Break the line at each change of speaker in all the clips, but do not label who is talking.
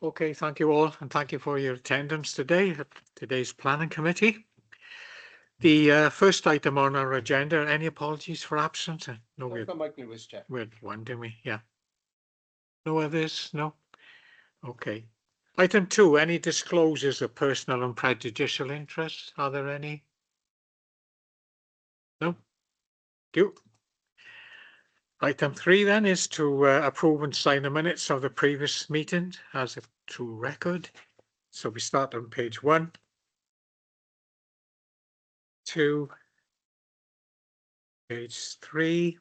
Okay, thank you all, and thank you for your attendance today at today's planning committee. The first item on our agenda, any apologies for absence? No, we had one, didn't we? Yeah. No others? No? Okay. Item 2, any disclosures of personal and prejudicial interests? Are there any? No? Thank you. Item 3 then is to approve and sign the minutes of the previous meeting as a true record. So we start on page 1, 2, page 3,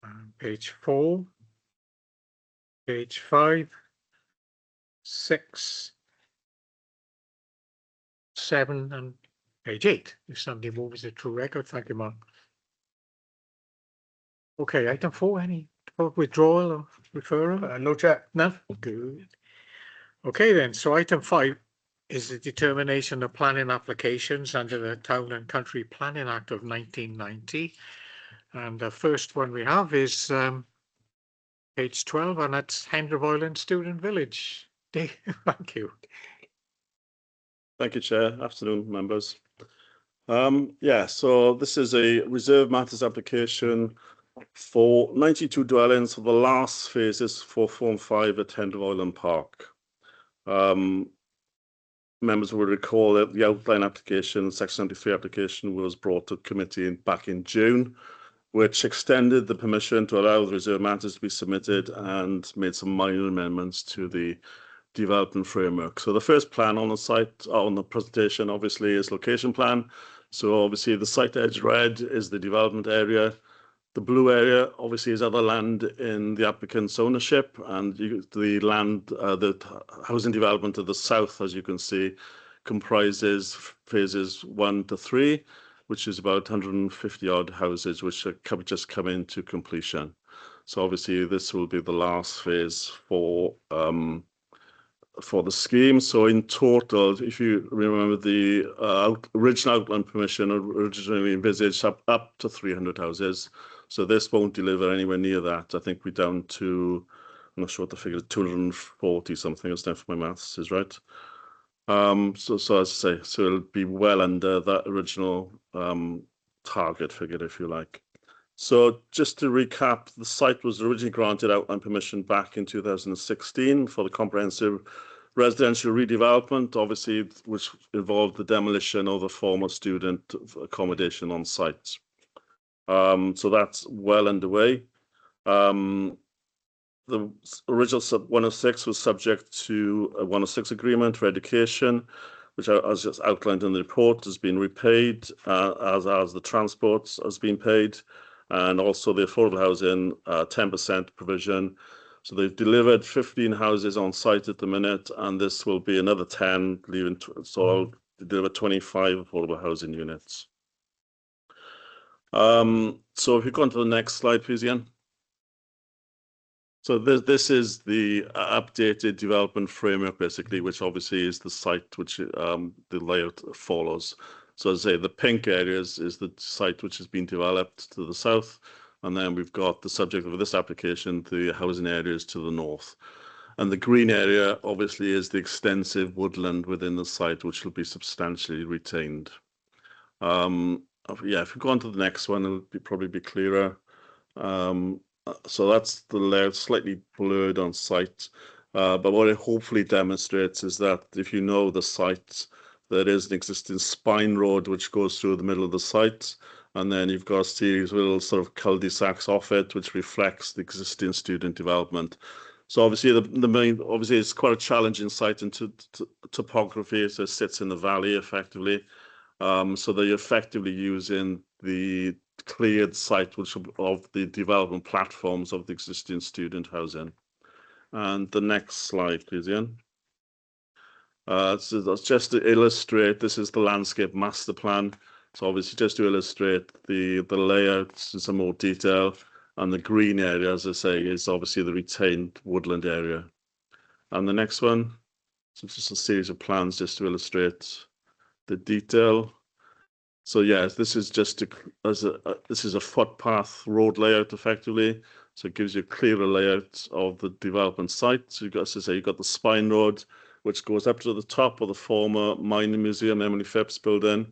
and page 4, page 5, 6, 7, and page 8. If somebody moves a true record, thank you, Mark. Okay, item 4, any withdrawal or referral?
No, Chair.
No? Good. Okay then, so item 5 is the determination of planning applications under the Town and Country Planning Act of 1990. And the first one we have is page 12, and that's Hendra Island Student Village. Thank you.
Thank you, Chair. Afternoon, members. So this is a reserve matters application for 92 dwellings for the last phases for Form 5 at Hendra Island Park. Members will recall that the outline application, Section 73 application, was brought to committee back in June, which extended the permission to allow the reserve matters to be submitted and made some minor amendments to the development framework. So the first plan on the site, on the presentation, obviously is location plan. So obviously the site edge red is the development area. The blue area obviously is other land in the applicant's ownership, and the land, the housing development to the south, as you can see, comprises phases 1 to 3, which is about 150 odd houses, which are just come into completion. So obviously this will be the last phase for the scheme. So in total, if you remember, the original outline permission originally envisaged up to 300 houses. So this won't deliver anywhere near that. I think we're down to, I'm not sure what the figure is, 240 something, isn't it, if my maths is right. So as I say, so it'll be well under that original target figure, if you like. So just to recap, the site was originally granted outline permission back in 2016 for the comprehensive residential redevelopment, obviously, which involved the demolition of the former student accommodation on site. So that's well underway. The original 106 was subject to a 106 agreement for education, which, as just outlined in the report, has been repaid, as the transport has been paid, and also the affordable housing 10% provision. So they've delivered 15 houses on site at the minute, and this will be another 10, leaving, so I'll deliver 25 affordable housing units. So if you go on to the next slide, please, Ian. So this is the updated development framework, basically, which obviously is the site which the layout follows. So as I say, the pink areas is the site which has been developed to the south, and then we've got the subject of this application, the housing areas to the north. And the green area obviously is the extensive woodland within the site, which will be substantially retained. Yeah, if we go on to the next one, it'll probably be clearer. So that's the layout, slightly blurred on site. But what it hopefully demonstrates is that if you know the site, there is an existing spine road which goes through the middle of the site. And then you've got a series of little sort of cul-de-sacs off it, which reflects the existing student development. So obviously obviously it's quite a challenging site in topography. So it sits in the valley effectively. So they're effectively using the cleared site of the development platforms of the existing student housing. And the next slide, please, Ian. So that's just to illustrate, this is the landscape master plan. So obviously just to illustrate the layouts in some more detail, and the green area, as I say, is obviously the retained woodland area. And the next one, so just a series of plans just to illustrate the detail. So yeah, this is just this is a footpath road layout effectively. So it gives you a clearer layout of the development site. So you've got, as I say, you've got the spine road, which goes up to the top of the former mining museum, Emily Phipps building.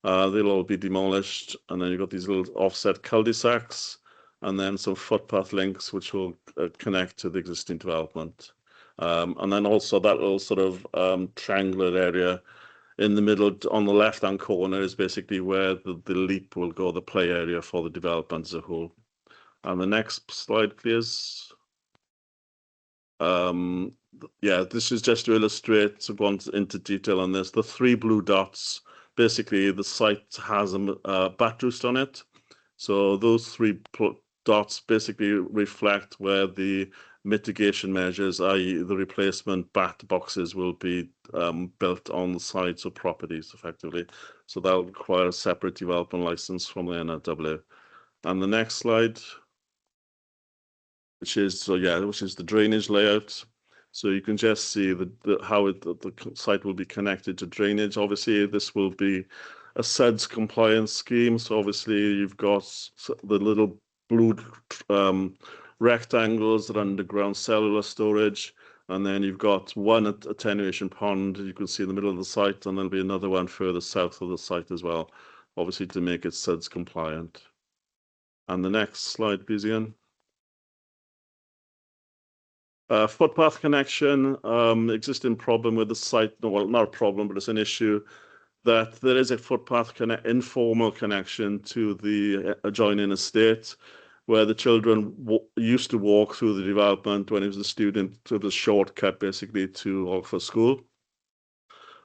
They'll all be demolished. And then you've got these little offset cul-de-sacs and then some footpath links, which will connect to the existing development. And then also that little sort of triangular area in the middle on the left-hand corner is basically where the leap will go, the play area for the development as a whole. And the next slide, please. Yeah, this is just to illustrate, so go into detail on this. The 3 blue dots, basically the site has a bat roost on it. So those 3 dots basically reflect where the mitigation measures, i.e. the replacement bat boxes, will be built on the sides of properties effectively. So that will require a separate development license from the NRW. And the next slide, which is the drainage layout. So you can just see how the site will be connected to drainage. Obviously, this will be a SEDS compliance scheme. So obviously, you've got the little blue rectangles that are underground cellular storage. And then you've got one attenuation pond you can see in the middle of the site, and there'll be another one further south of the site as well, obviously to make it SEDS compliant. And the next slide, please, Ian. Footpath connection, existing problem with the site, no, well, not a problem, but it's an issue that there is a footpath informal connection to the adjoining estate where the children used to walk through the development when he was a student to the shortcut basically to Oxford School.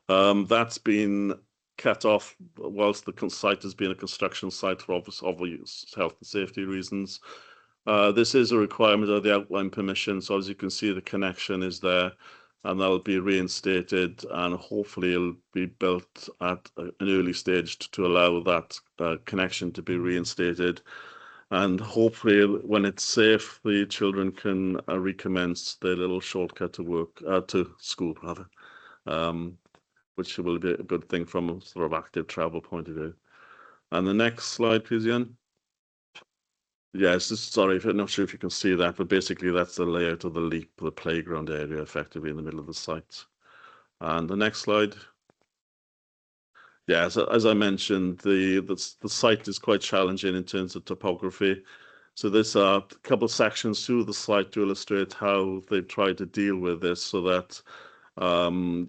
That's been cut off whilst the site has been a construction site for obvious health and safety reasons. This is a requirement of the outline permission, so as you can see the connection is there and that'll be reinstated and hopefully it'll be built at an early stage to allow that connection to be reinstated, and hopefully when it's safe the children can recommence their little shortcut to work, to school rather, which will be a good thing from a sort of active travel point of view. And the next slide, please, Ian. Yes, sorry, I'm not sure if you can see that, but basically that's the layout of the leap, the playground area, effectively in the middle of the site. And the next slide. Yeah, so as I mentioned, the site is quite challenging in terms of topography. So there's a couple of sections through the site to illustrate how they've tried to deal with this so that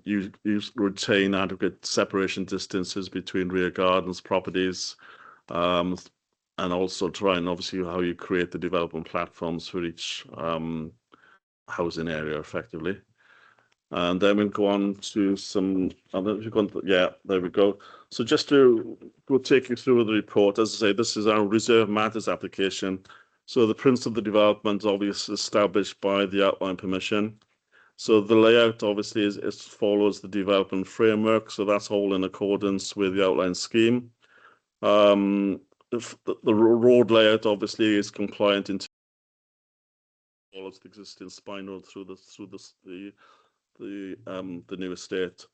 you retain adequate separation distances between rear gardens, properties, and also try and obviously how you create the development platforms for each housing area effectively. And then we'll go on to some other, yeah, there we go. So just to go take you through the report, as I say, this is our reserve matters application. So the principle of the development is obviously established by the outline permission. So the layout obviously is follows the development framework. So that's all in accordance with the outline scheme. The road layout obviously is compliant in follows the existing spine road through the new estate.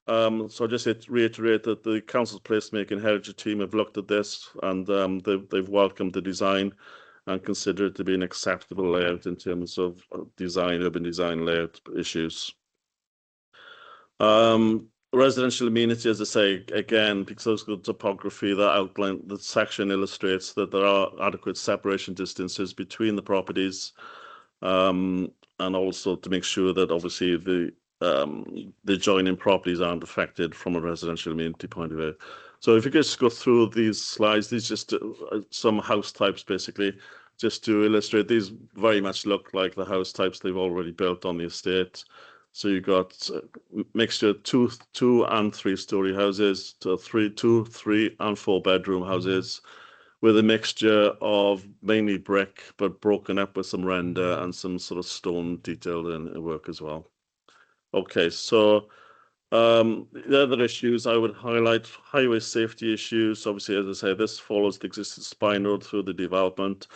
So I just reiterate that the council's placemaking heritage team have looked at this and they've welcomed the design and consider it to be an acceptable layout in terms of urban design layout issues. Residential amenity, as I say, again, because of the topography, that outline, the section illustrates that there are adequate separation distances between the properties, and also to make sure that obviously the adjoining properties aren't affected from a residential amenity point of view. So if you just go through these slides, these just some house types basically, just to illustrate. These very much look like the house types they've already built on the estate. So you've got mixture 2 and 3 story houses, to 2, 3 and 4 bedroom houses, with a mixture of mainly brick, but broken up with some render and some sort of stone detailed in work as well. Okay, so the other issues I would highlight, highway safety issues. Obviously, as I say, this follows the existing spine road through the development.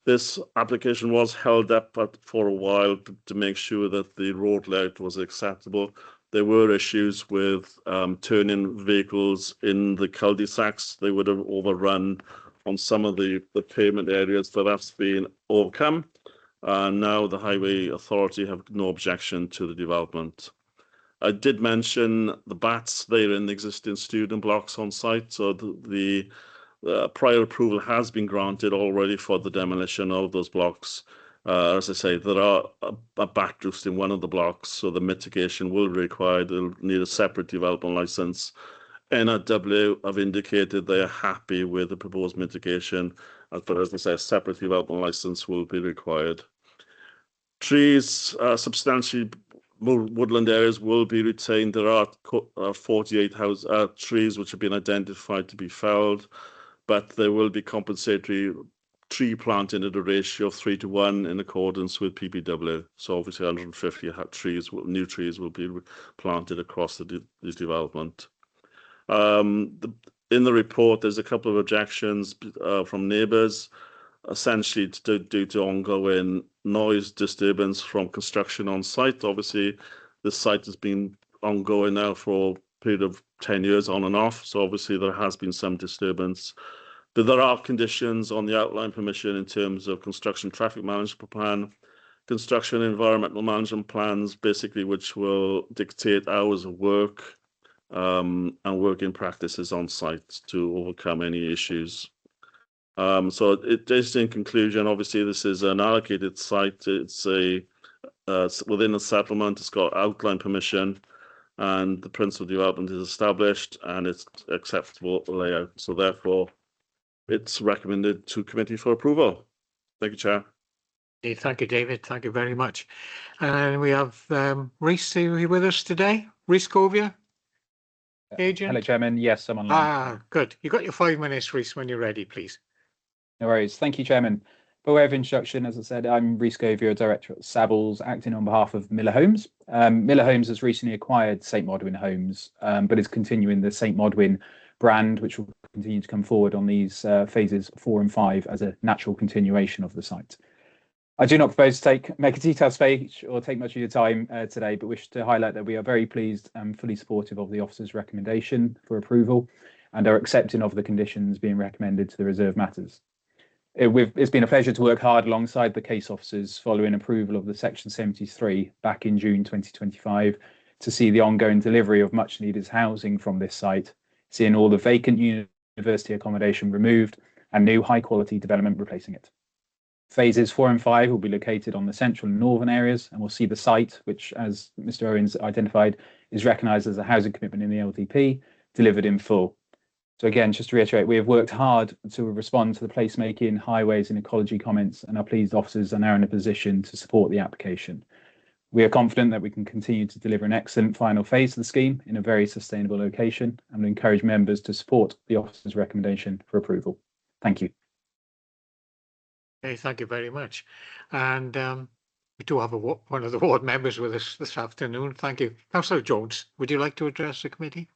This application was held up for a while to make sure that the road layout was acceptable. There were issues with turning vehicles in the cul-de-sacs. They would have overrun on some of the pavement areas, but that's been overcome. And now the Highway Authority have no objection to the development. I did mention the bats. They're in the existing student blocks on site, so the prior approval has been granted already for the demolition of those blocks. As I say, there are a bat roost in one of the blocks, so the mitigation will be required. They'll need a separate development license. NRW have indicated they are happy with the proposed mitigation, but as I say, a separate development license will be required. Trees, substantially more woodland areas will be retained. There are 48 trees which have been identified to be felled, but there will be compensatory tree planting at a ratio of 3:1 in accordance with PPW. So obviously 150 new trees will be planted across the development. In the report, there's a couple of objections from neighbours, essentially due to ongoing noise disturbance from construction on site. Obviously, the site has been ongoing now for a period of 10 years on and off, so obviously there has been some disturbance. But there are conditions on the outline permission in terms of construction traffic management plan, construction environmental management plans, basically, which will dictate hours of work and working practices on site to overcome any issues. So it is, in conclusion, obviously this is an allocated site. It's within a settlement. It's got outline permission, and the principal development is established, and it's acceptable layout. So therefore, it's recommended to committee for approval. Thank you, Chair.
Okay, thank you, David. Thank you very much. And we have Rhys here with us today. Rhys Covia, agent.
Hello, Chairman. Yes, I'm online.
Good. You've got your 5 minutes, Rhys, when you're ready, please.
No worries. Thank you, Chairman. By way of introduction, as I said, I'm Rhys Covia, Director at Savills, acting on behalf of Miller Homes. Miller Homes has recently acquired St Modwyn Homes, but is continuing the St Modwyn brand, which will continue to come forward on these phases 4 and 5 as a natural continuation of the site. I do not propose to make a detailed speech or take much of your time today, but wish to highlight that we are very pleased and fully supportive of the officer's recommendation for approval and are accepting of the conditions being recommended to the reserve matters. It's been a pleasure to work hard alongside the case officers following approval of the Section 73 back in June 2025 to see the ongoing delivery of much needed housing from this site, seeing all the vacant university accommodation removed and new high quality development replacing it. Phases 4 and 5 will be located on the central and northern areas, and we'll see the site, which, as Mr. Owens identified, is recognised as a housing commitment in the LDP, delivered in full. So again, just to reiterate, we have worked hard to respond to the placemaking, highways and ecology comments, and are pleased officers are now in a position to support the application. We are confident that we can continue to deliver an excellent final phase of the scheme in a very sustainable location, and we encourage members to support the officer's recommendation for approval. Thank you.
Okay, thank you very much. And we do have one of the ward members with us this afternoon. Thank you. Councillor Jones, would you like to address the committee?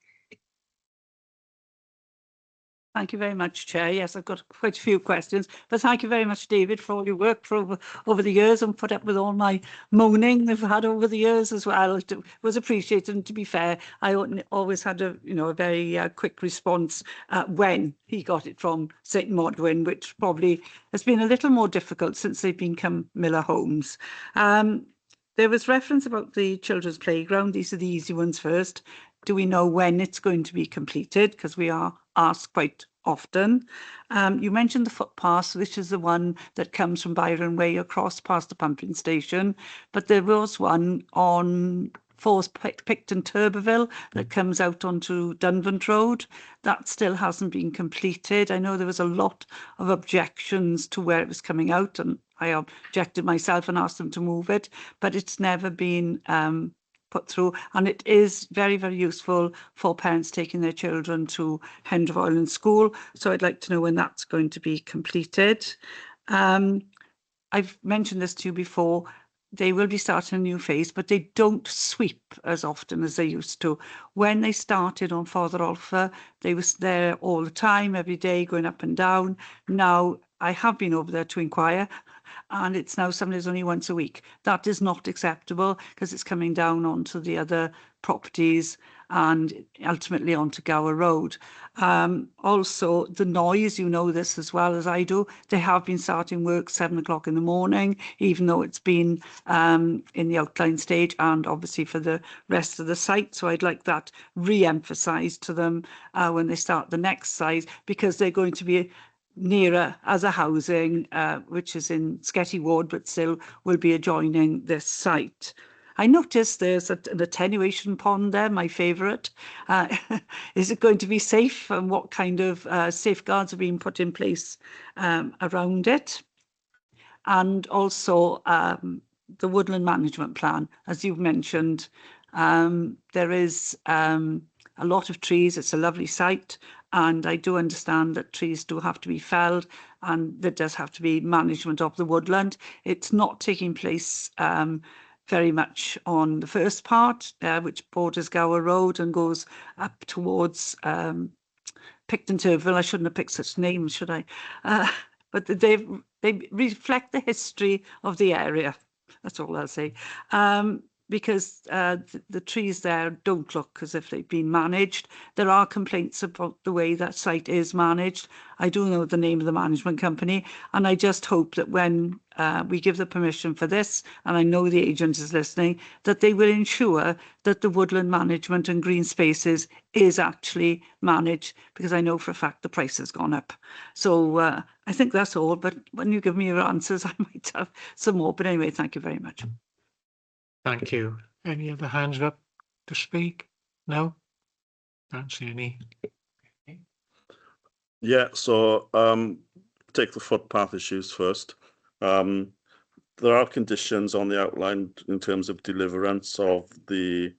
Thank you very much, Chair. Yes, I've got quite a few questions, but thank you very much, David, for all your work for over the years and put up with all my moaning they've had over the years as well. It was appreciated, and to be fair, I always had a very quick response when he got it from St Modwyn, which probably has been a little more difficult since they've become Miller Homes. There was reference about the children's playground. These are the easy ones first. Do we know when it's going to be completed? Because we are asked quite often. You mentioned the footpath, which is the one that comes from Byron Way across past the pumping station, but there was one on Forth Picton Turberville that comes out onto Dunvant Road. That still hasn't been completed. I know there was a lot of objections to where it was coming out, and I objected myself and asked them to move it, but it's never been put through, and it is very, very useful for parents taking their children to Hendra Island School. So I'd like to know when that's going to be completed. I've mentioned this to you before. They will be starting a new phase, but they don't sweep as often as they used to. When they started on Father Olfa, they was there all the time, every day, going up and down. Now, I have been over there to inquire, and it's now some days only once a week. That is not acceptable because it's coming down onto the other properties, and ultimately onto Gower Road. Also, the noise, you know this as well as I do, they have been starting work 7 o'clock in the morning, even though it's been in the outline stage and obviously for the rest of the site. So I'd like that re-emphasised to them when they start the next site, because they're going to be nearer as a housing, which is in Sketty Ward, but still will be adjoining this site. I noticed there's an attenuation pond there, my favourite. Is it going to be safe, and what kind of safeguards are being put in place around it? And also the woodland management plan, as you've mentioned, there is a lot of trees. It's a lovely site, and I do understand that trees do have to be felled, and there does have to be management of the woodland. It's not taking place very much on the first part, which borders Gower Road and goes up towards Picton Turville. I shouldn't have picked such names, should I? But they reflect the history of the area. That's all I'll say. Because the trees there don't look as if they've been managed. There are complaints about the way that site is managed. I do know the name of the management company, and I just hope that when we give the permission for this, and I know the agent is listening, that they will ensure that the woodland management and green spaces is actually managed, because I know for a fact the price has gone up. So I think that's all, but when you give me your answers, I might have some more. But anyway, thank you very much.
Thank you. Any other hands up to speak? No? Don't see any.
Yeah, so take the footpath issues first. There are conditions on the outline in terms of deliverance of the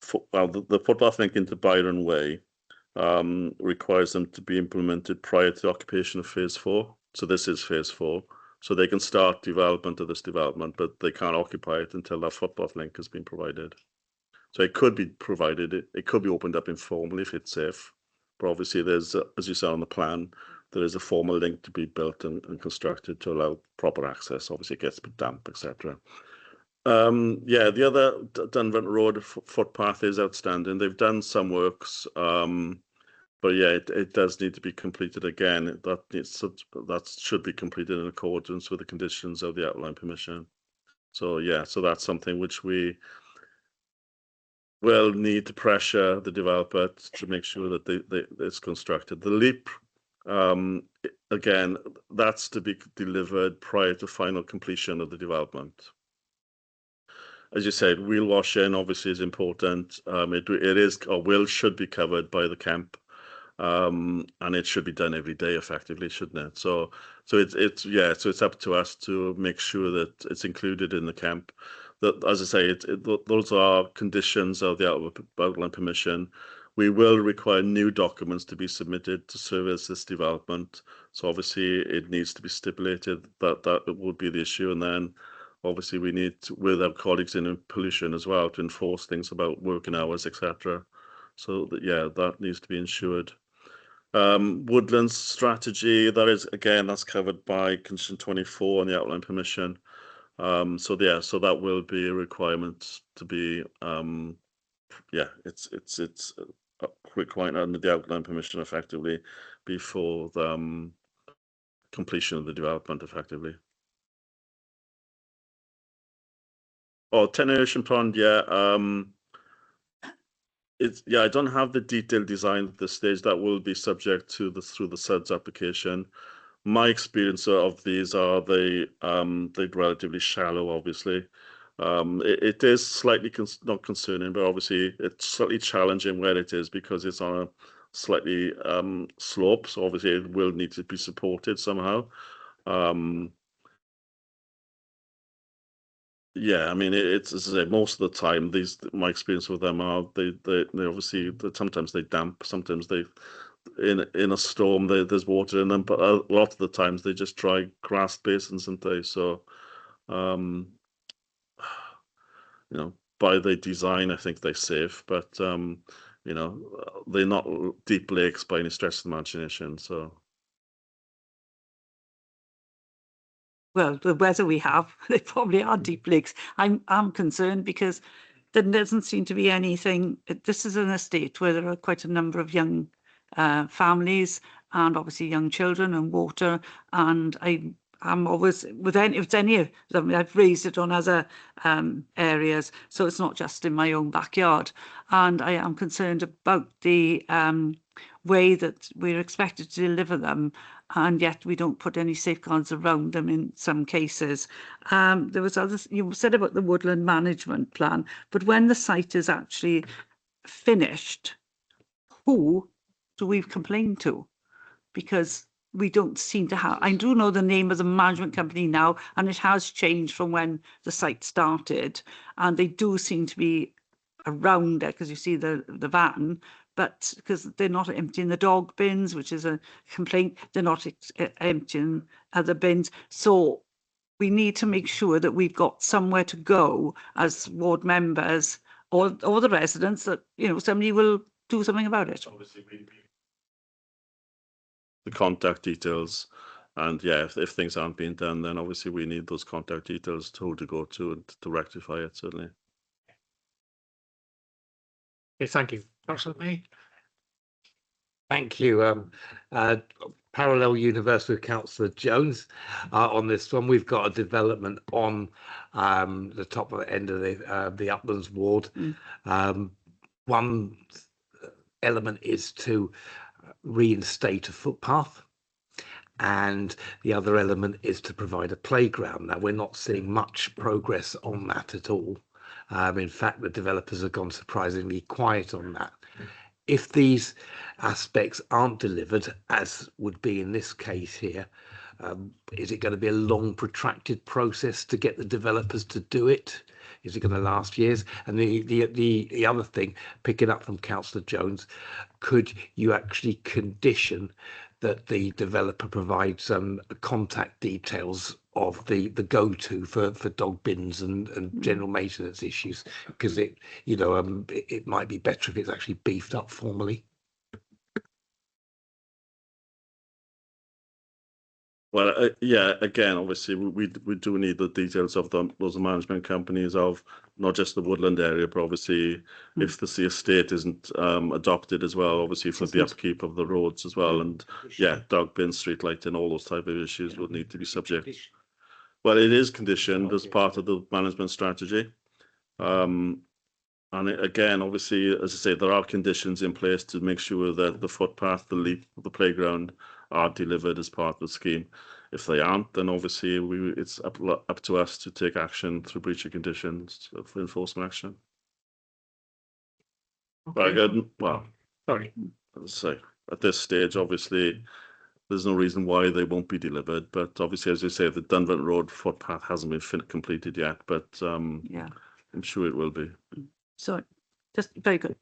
footpath link into Byron Way requires them to be implemented prior to the occupation of phase 4. So this is phase 4. So they can start development of this development, but they can't occupy it until that footpath link has been provided. So it could be provided, it could be opened up informally if it's safe. But obviously there's, as you saw on the plan, there is a formal link to be built and constructed to allow proper access. Obviously it gets a bit damp, etc. Yeah, the other Dunvant Road footpath is outstanding. They've done some works, but yeah, it does need to be completed again. That should be completed in accordance with the conditions of the outline permission. So yeah, so that's something which we will need to pressure the developer to make sure that it's constructed. The leap, again, that's to be delivered prior to final completion of the development. As you said, wheel washing obviously is important. It is or should be covered by the camp. And it should be done every day effectively, shouldn't it? So it's up to us to make sure that it's included in the camp. That, as I say, those are conditions of the outline permission. We will require new documents to be submitted to service this development. So obviously it needs to be stipulated that would be the issue, and then obviously we need to, with our colleagues in pollution as well, to enforce things about working hours, etc. So that, yeah, that needs to be ensured. Woodlands strategy, that's covered by condition 24 on the outline permission. So that will be a requirement to be it's a requirement under the outline permission effectively before the completion of the development effectively. Attenuation pond, I don't have the detailed design at this stage. That will be subject to through the SUDS application. My experience of these are they're relatively shallow, obviously. It is slightly not concerning, but obviously it's slightly challenging where it is because it's on a slightly slope. So obviously it will need to be supported somehow. Yeah, I mean, it's as I say, most of the time, my experience with them are they obviously sometimes they damp, sometimes they in a storm there's water in them, but a lot of the times they just dry grass basins, aren't they? So, by their design, I think they're safe, but they're not deep lakes by any stretch of the imagination. So.
Well, the weather we have, they probably are deep lakes. I'm concerned because there doesn't seem to be anything. This is an estate where there are quite a number of young families and obviously young children and water. And I'm always with any, if it's any of them, I've raised it on other areas, so it's not just in my own backyard. And I am concerned about the way that we're expected to deliver them, and yet we don't put any safeguards around them in some cases. There was others, you said about the woodland management plan, but when the site is actually finished, who do we complain to? Because we don't seem to have, I do know the name of the management company now, and it has changed from when the site started, and they do seem to be around it, because you see the van, but because they're not emptying the dog bins, which is a complaint, they're not emptying other bins. So we need to make sure that we've got somewhere to go as ward members or the residents, that, you know, somebody will do something about it.
Obviously, the contact details, and yeah, if things aren't being done, then obviously we need those contact details to who to go to and to rectify it, certainly.
Okay, thank you. Councillor May.
Thank you. Parallel universe with Councillor Jones on this one. We've got a development on the top end of the Uplands ward. One element is to reinstate a footpath, and the other element is to provide a playground. Now, we're not seeing much progress on that at all. In fact, the developers have gone surprisingly quiet on that. If these aspects aren't delivered, as would be in this case here, is it going to be a long, protracted process to get the developers to do it? Is it going to last years? And the other thing, picking up from Councillor Jones, could you actually condition that the developer provides some contact details of the go-to for dog bins and general maintenance issues? Because it, you know, it might be better if it's actually beefed up formally.
Well, yeah, again, obviously, we do need the details of those management companies, of not just the woodland area, but obviously if the estate isn't adopted as well, obviously for the upkeep of the roads as well. And yeah, dog bin, street lighting, all those type of issues would need to be subject. Well, it is conditioned as part of the management strategy. And again, obviously, as I say, there are conditions in place to make sure that the footpath, the playground are delivered as part of the scheme. If they aren't, then obviously it's up to us to take action through breach of conditions for enforcement action.
Okay.
Well,
Sorry.
as I say, at this stage, obviously, there's no reason why they won't be delivered. But obviously, as you say, the Dunvant Road footpath hasn't been completed yet, but
Yeah,
I'm sure it will be.
so just very good.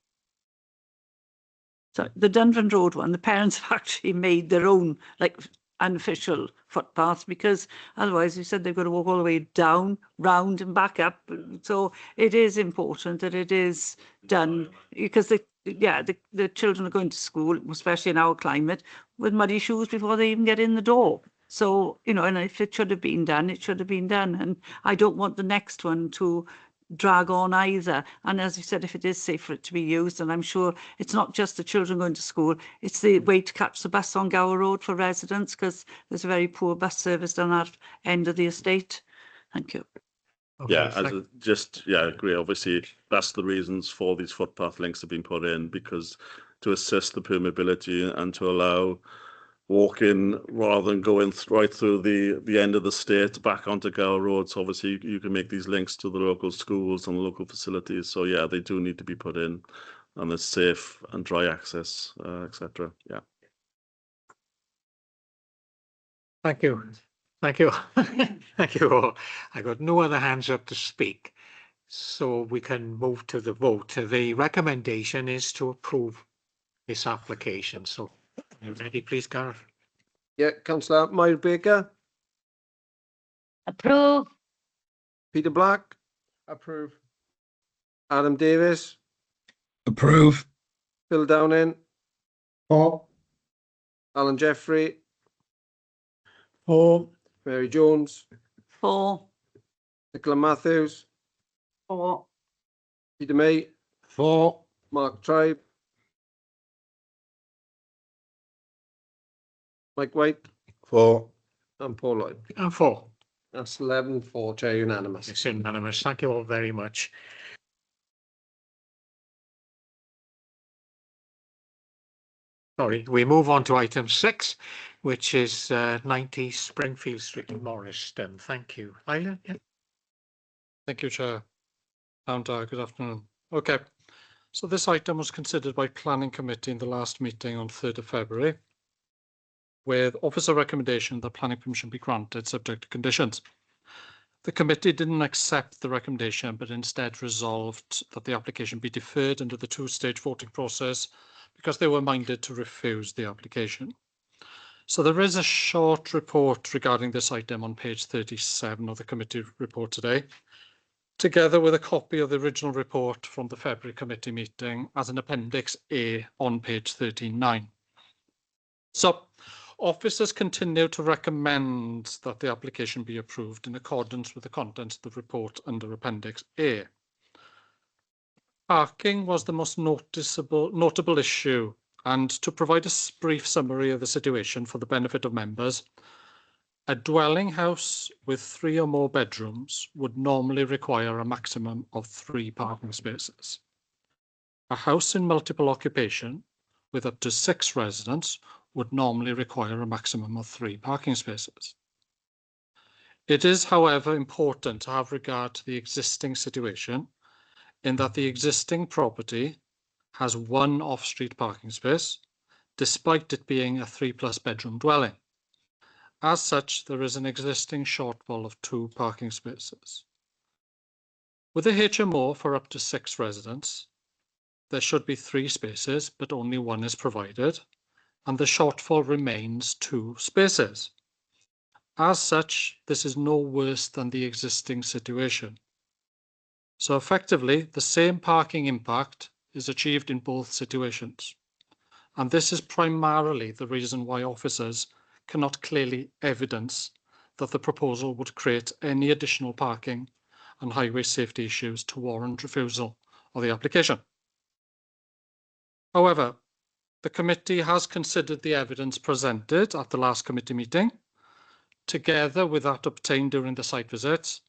So the Dunvant Road one, the parents have actually made their own, like, unofficial footpaths, because otherwise you said they've got to walk all the way down, round and back up. So it is important that it is done, because the children are going to school, especially in our climate, with muddy shoes before they even get in the door. So, you know, and if it should have been done, it should have been done. And I don't want the next one to drag on either. And as you said, if it is safe for it to be used, and I'm sure it's not just the children going to school, it's the way to catch the bus on Gower Road for residents, because there's a very poor bus service down that end of the estate. Thank you.
Okay,
Yeah, I agree. Obviously, that's the reasons for these footpath links have been put in, because to assist the permeability and to allow walking rather than going right through the end of the state back onto Gower Road. So obviously you can make these links to the local schools and local facilities. So yeah, they do need to be put in, and there's safe and dry access, etc. Yeah.
Thank you. Thank you. Thank you all. I got no other hands up to speak, so we can move to the vote. The recommendation is to approve this application. So, you ready, please, Gareth?
Yeah, Councillor Miles Baker.
Approve.
Peter Black.
Approve.
Adam Davis.
Approve.
Phil Downing.
For.
Alan Jeffrey.
For.
Mary Jones.
4.
Nicola Matthews.
4.
Peter May,
4.
Mark Tribe, Mike White,
4.
and Paul Lloyd.
And 4.
That's 11-4, Chair, unanimous.
It's unanimous. Thank you all very much. Sorry, we move on to item 6, which is 90 Springfield Street in Morriston. Thank you. Isla? Yeah.
Thank you, Chair. And good afternoon. Okay, so this item was considered by Planning Committee in the last meeting on 3rd of February, with officer recommendation that planning permission be granted subject to conditions. The committee didn't accept the recommendation, but instead resolved that the application be deferred under the two-stage voting process because they were minded to refuse the application. So there is a short report regarding this item on page 37 of the committee report today, together with a copy of the original report from the February committee meeting as an appendix A on page 39. So officers continue to recommend that the application be approved in accordance with the contents of the report under appendix A. Parking was the most notable issue, and to provide a brief summary of the situation for the benefit of members, a dwelling house with 3 or more bedrooms would normally require a maximum of 3 parking spaces. A house in multiple occupation with up to 6 residents would normally require a maximum of 3 parking spaces. It is, however, important to have regard to the existing situation in that the existing property has 1 off-street parking space, despite it being a 3+ bedroom dwelling. As such, there is an existing shortfall of 2 parking spaces. With a HMO for up to 6 residents, there should be 3 spaces, but only 1 is provided, and the shortfall remains 2 spaces. As such, this is no worse than the existing situation. So effectively, the same parking impact is achieved in both situations. And this is primarily the reason why officers cannot clearly evidence that the proposal would create any additional parking and highway safety issues to warrant refusal of the application. However, the committee has considered the evidence presented at the last committee meeting, together with that obtained during the site visits,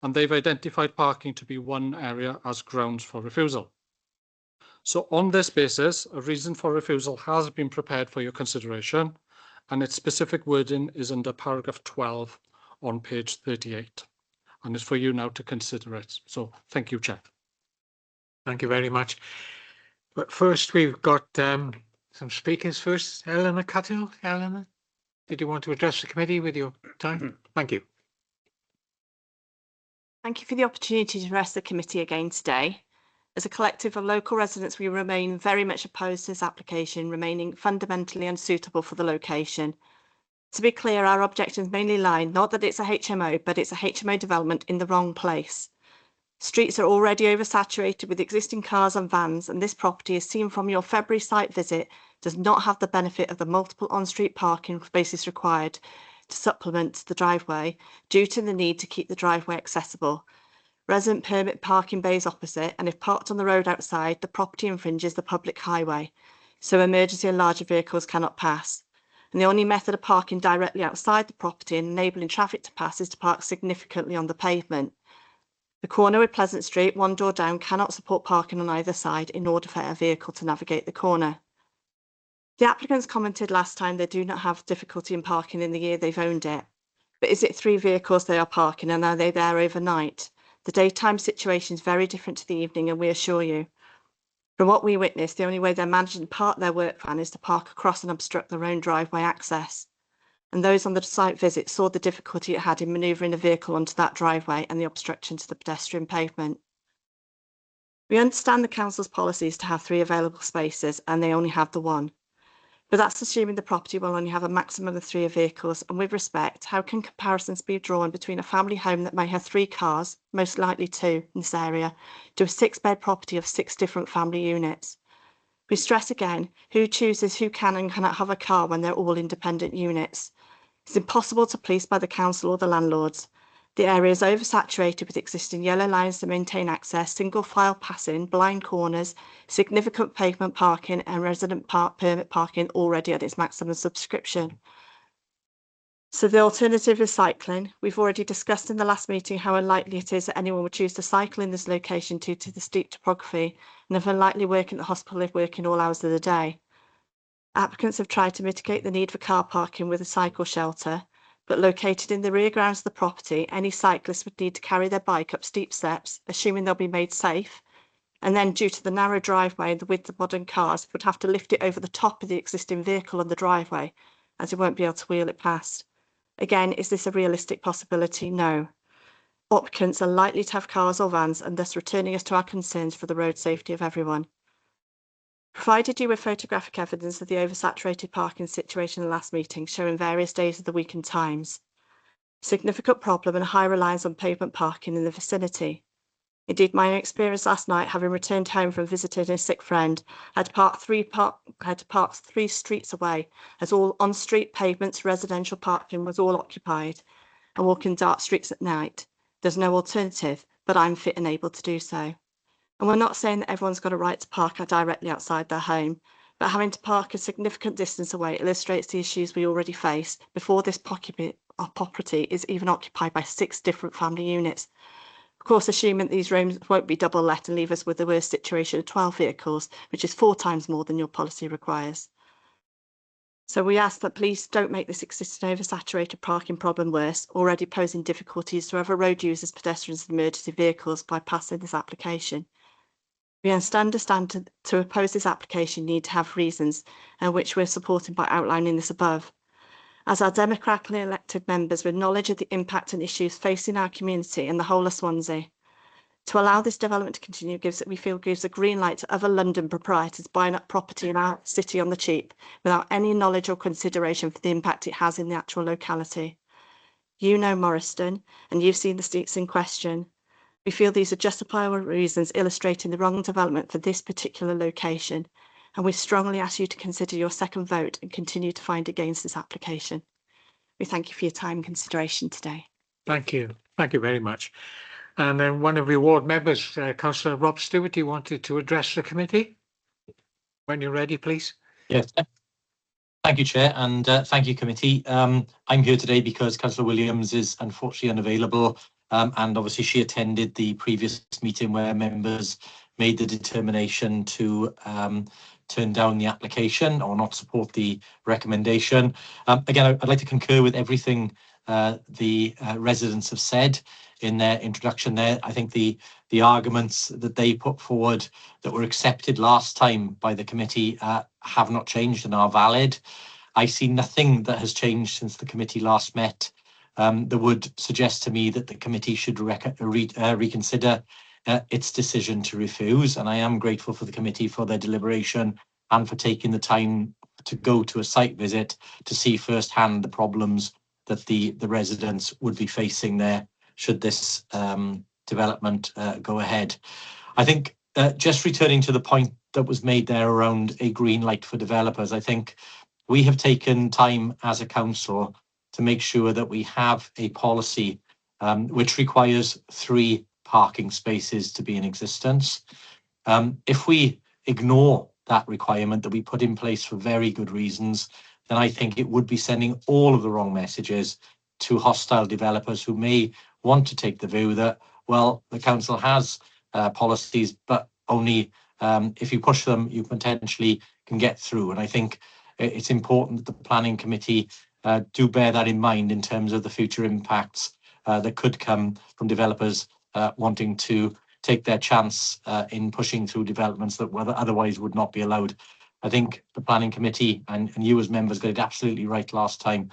and they've identified parking to be one area as grounds for refusal. So on this basis, a reason for refusal has been prepared for your consideration, and its specific wording is under paragraph 12 on page 38, and it's for you now to consider it. So thank you, Chair.
Thank you very much. But first, we've got some speakers first. Eleanor Cuttle. Eleanor, did you want to address the committee with your time? Thank you.
Thank you for the opportunity to address the committee again today. As a collective of local residents, we remain very much opposed to this application, remaining fundamentally unsuitable for the location. To be clear, our objections mainly lie not that it's a HMO, but it's a HMO development in the wrong place. Streets are already oversaturated with existing cars and vans, and this property, as seen from your February site visit, does not have the benefit of the multiple on-street parking spaces required to supplement the driveway due to the need to keep the driveway accessible. Resident permit parking bays opposite, and if parked on the road outside, the property infringes the public highway, so emergency and larger vehicles cannot pass. And the only method of parking directly outside the property and enabling traffic to pass is to park significantly on the pavement. The corner with Pleasant Street, 1 door down, cannot support parking on either side in order for a vehicle to navigate the corner. The applicants commented last time they do not have difficulty in parking in the year they've owned it. But is it 3 vehicles they are parking, and are they there overnight? The daytime situation is very different to the evening, and we assure you. From what we witnessed, the only way they're managing to park their work van is to park across and obstruct their own driveway access. And those on the site visit saw the difficulty it had in manoeuvring a vehicle onto that driveway and the obstruction to the pedestrian pavement. We understand the council's policy is to have 3 available spaces, and they only have the 1. But that's assuming the property will only have a maximum of 3 vehicles, and with respect, how can comparisons be drawn between a family home that may have 3 cars, most likely 2 in this area, to a 6-bed property of 6 different family units? We stress again, who chooses who can and cannot have a car when they're all independent units? It's impossible to police by the council or the landlords, The area is oversaturated with existing yellow lines to maintain access, single file passing, blind corners, significant pavement parking and resident permit parking already at its maximum subscription. So the alternative is cycling. We've already discussed in the last meeting how unlikely it is that anyone would choose to cycle in this location due to the steep topography and of unlikely working at the hospital if working all hours of the day. Applicants have tried to mitigate the need for car parking with a cycle shelter, but located in the rear grounds of the property, any cyclist would need to carry their bike up steep steps, assuming they'll be made safe, and then due to the narrow driveway and the width of modern cars, would have to lift it over the top of the existing vehicle on the driveway, as it won't be able to wheel it past. Again, is this a realistic possibility? No. Applicants are likely to have cars or vans and thus returning us to our concerns for the road safety of everyone. Provided you with photographic evidence of the oversaturated parking situation in the last meeting, showing various days of the week and times. Significant problem and high reliance on pavement parking in the vicinity. Indeed, my experience last night, having returned home from visiting a sick friend, had to park 3 streets away, as all on-street pavements residential parking was all occupied, and walking dark streets at night. There's no alternative, but I'm fit and able to do so. And we're not saying that everyone's got a right to park directly outside their home, but having to park a significant distance away illustrates the issues we already face before this property is even occupied by 6 different family units. Of course, assuming these rooms won't be double let and leave us with the worst situation of 12 vehicles, which is 4 times more than your policy requires. So we ask that please don't make this existing oversaturated parking problem worse, already posing difficulties to other road users, pedestrians and emergency vehicles by passing this application. We understand to oppose this application need to have reasons, which we're supporting by outlining this above. As our democratically elected members with knowledge of the impact and issues facing our community and the whole of Swansea. To allow this development to continue gives a green light to other London proprietors buying up property in our city on the cheap without any knowledge or consideration for the impact it has in the actual locality. You know Morriston and you've seen the streets in question. We feel these are justifiable reasons illustrating the wrong development for this particular location, and we strongly ask you to consider your second vote and continue to find against this application. We thank you for your time and consideration today.
Thank you. Thank you very much. And then one of your ward members, Councillor Rob Stewart, you wanted to address the committee? When you're ready, please.
Yes. Thank you, Chair, and thank you, committee. I'm here today because Councillor Williams is unfortunately unavailable, and obviously she attended the previous meeting where members made the determination to turn down the application or not support the recommendation. Again, I'd like to concur with everything the residents have said in their introduction there. I think the arguments that they put forward that were accepted last time by the committee have not changed and are valid. I see nothing that has changed since the committee last met that would suggest to me that the committee should reconsider its decision to refuse. And I am grateful for the committee for their deliberation and for taking the time to go to a site visit to see firsthand the problems that the residents would be facing there should this development go ahead. I think just returning to the point that was made there around a green light for developers, I think we have taken time as a council to make sure that we have a policy which requires 3 parking spaces to be in existence. If we ignore that requirement that we put in place for very good reasons, then I think it would be sending all of the wrong messages to hostile developers who may want to take the view that, well, the council has policies, but only if you push them, you potentially can get through. And I think it's important that the planning committee do bear that in mind in terms of the future impacts that could come from developers wanting to take their chance in pushing through developments that otherwise would not be allowed. I think the planning committee and you as members got it absolutely right last time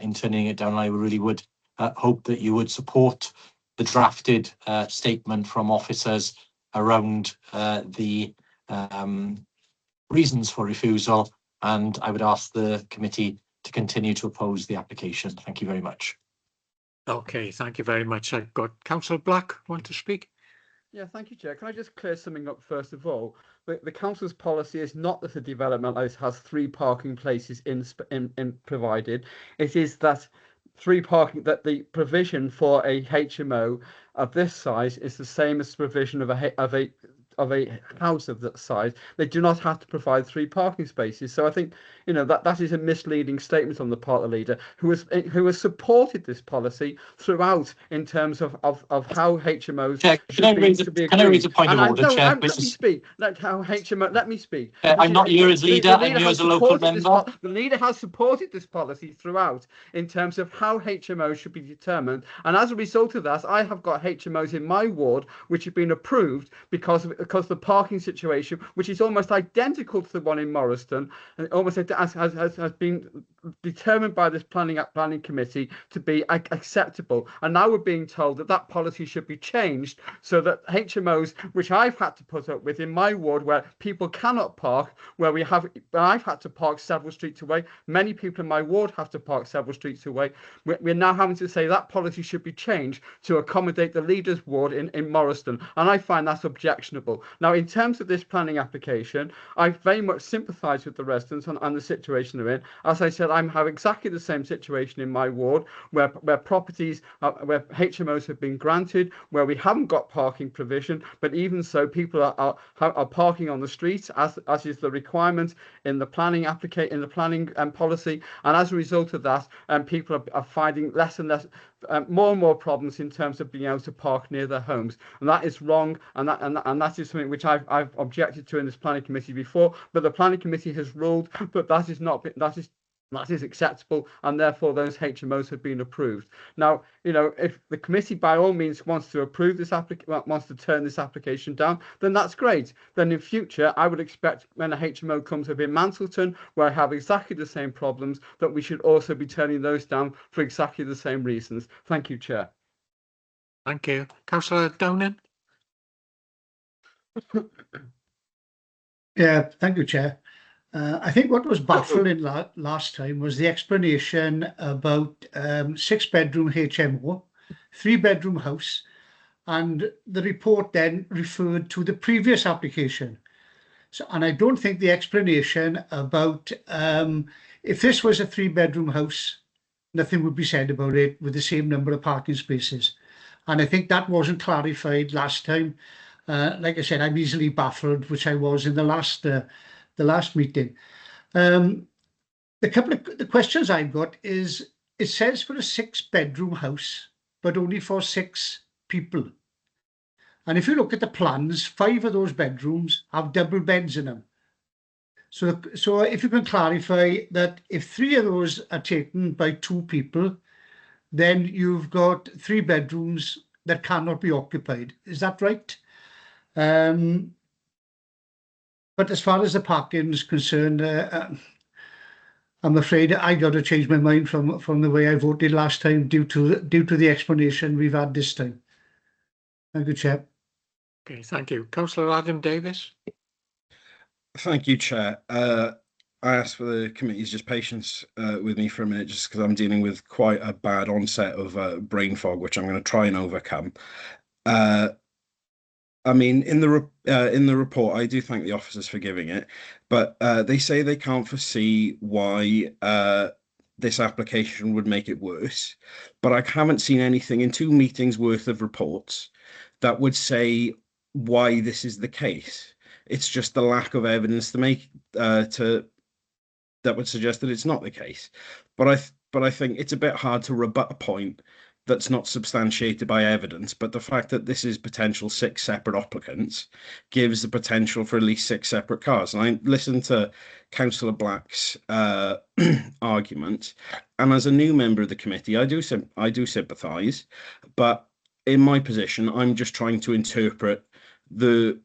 in turning it down. I really would hope that you would support the drafted statement from officers around the reasons for refusal, and I would ask the committee to continue to oppose the application. Thank you very much.
Okay, thank you very much. I've got Councillor Black want to speak.
Yeah, thank you, Chair. Can I just clear something up first of all? The council's policy is not that a development like this has 3 parking places in provided. It is that that the provision for a HMO of this size is the same as the provision of a house of that size. They do not have to provide 3 parking spaces. So I think, you know, that is a misleading statement on the part of the leader, who has supported this policy throughout in terms of how HMOs
Chair,
should be
can I raise a point of order, Chair?
Let me speak. Let me speak.
I'm not here as leader, I'm here as a local member.
The leader has supported this policy throughout in terms of how HMOs should be determined. And as a result of that, I have got HMOs in my ward which have been approved because the parking situation, which is almost identical to the one in Morriston, and almost has been determined by this planning committee to be acceptable. And now we're being told that policy should be changed so that HMOs, which I've had to put up with in my ward, where people cannot park, where I've had to park several streets away, many people in my ward have to park several streets away. We're now having to say that policy should be changed to accommodate the leader's ward in Morriston, and I find that objectionable. Now, in terms of this planning application, I very much sympathise with the residents and the situation they're in. As I said, I have exactly the same situation in my ward, where properties, where HMOs have been granted, where we haven't got parking provision, but even so, people are parking on the streets, as is the requirement in the planning policy, and as a result of that, people are finding less and less, more and more problems in terms of being able to park near their homes, and that is wrong, and that is something which I've objected to in this planning committee before, but the planning committee has ruled that that is acceptable, and therefore those HMOs have been approved. Now, you know, if the committee by all means wants to approve this wants to turn this application down, then that's great. Then in future, I would expect when a HMO comes up in Mantleton, where I have exactly the same problems, that we should also be turning those down for exactly the same reasons. Thank you, Chair.
Thank you. Councillor Downing.
Yeah, thank you, Chair. I think what was baffling last time was the explanation about 6-bedroom HMO, 3-bedroom house, and the report then referred to the previous application. So, and I don't think the explanation about if this was a 3-bedroom house, nothing would be said about it with the same number of parking spaces. And I think that wasn't clarified last time. Like I said, I'm easily baffled, which I was in the last meeting. The questions I've got is, it says for a 6-bedroom house, but only for 6 people. And if you look at the plans, 5 of those bedrooms have double beds in them. So if you can clarify that if 3 of those are taken by 2 people, then you've got 3 bedrooms that cannot be occupied. Is that right? But as far as the parking is concerned, I'm afraid I got to change my mind from the way I voted last time due to the explanation we've had this time. Thank you, Chair.
Okay, thank you. Councillor Adam Davis.
Thank you, Chair. I ask for the committee's just patience with me for a minute, just because I'm dealing with quite a bad onset of brain fog, which I'm going to try and overcome. I mean, in the report, I do thank the officers for giving it, but they say they can't foresee why this application would make it worse. But I haven't seen anything in 2 meetings worth of reports that would say why this is the case. It's just the lack of evidence that would suggest that it's not the case. But I think it's a bit hard to rebut a point that's not substantiated by evidence, but the fact that this is potential 6 separate applicants gives the potential for at least 6 separate cars. And I listened to Councillor Black's argument, and as a new member of the committee, I do sympathise, but in my position, I'm just trying to interpret the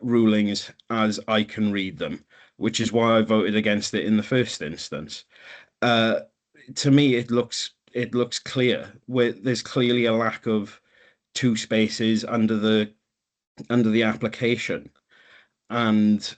rulings as I can read them, which is why I voted against it in the first instance. To me, it looks clear where there's clearly a lack of 2 spaces under the application, and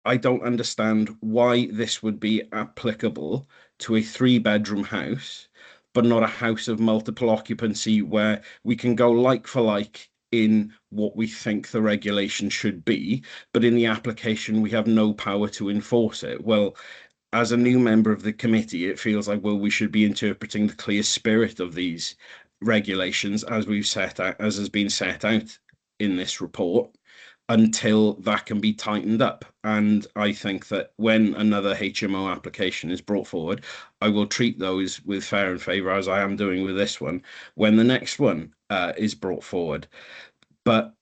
I don't understand why this would be applicable to a 3-bedroom house, but not a house of multiple occupancy where we can go like for like in what we think the regulation should be, but in the application we have no power to enforce it. Well, as a new member of the committee, it feels like, well, we should be interpreting the clear spirit of these regulations as we've set out, as has been set out in this report, until that can be tightened up. And I think that when another HMO application is brought forward, I will treat those with fair and favour, as I am doing with this one, when the next one is brought forward. But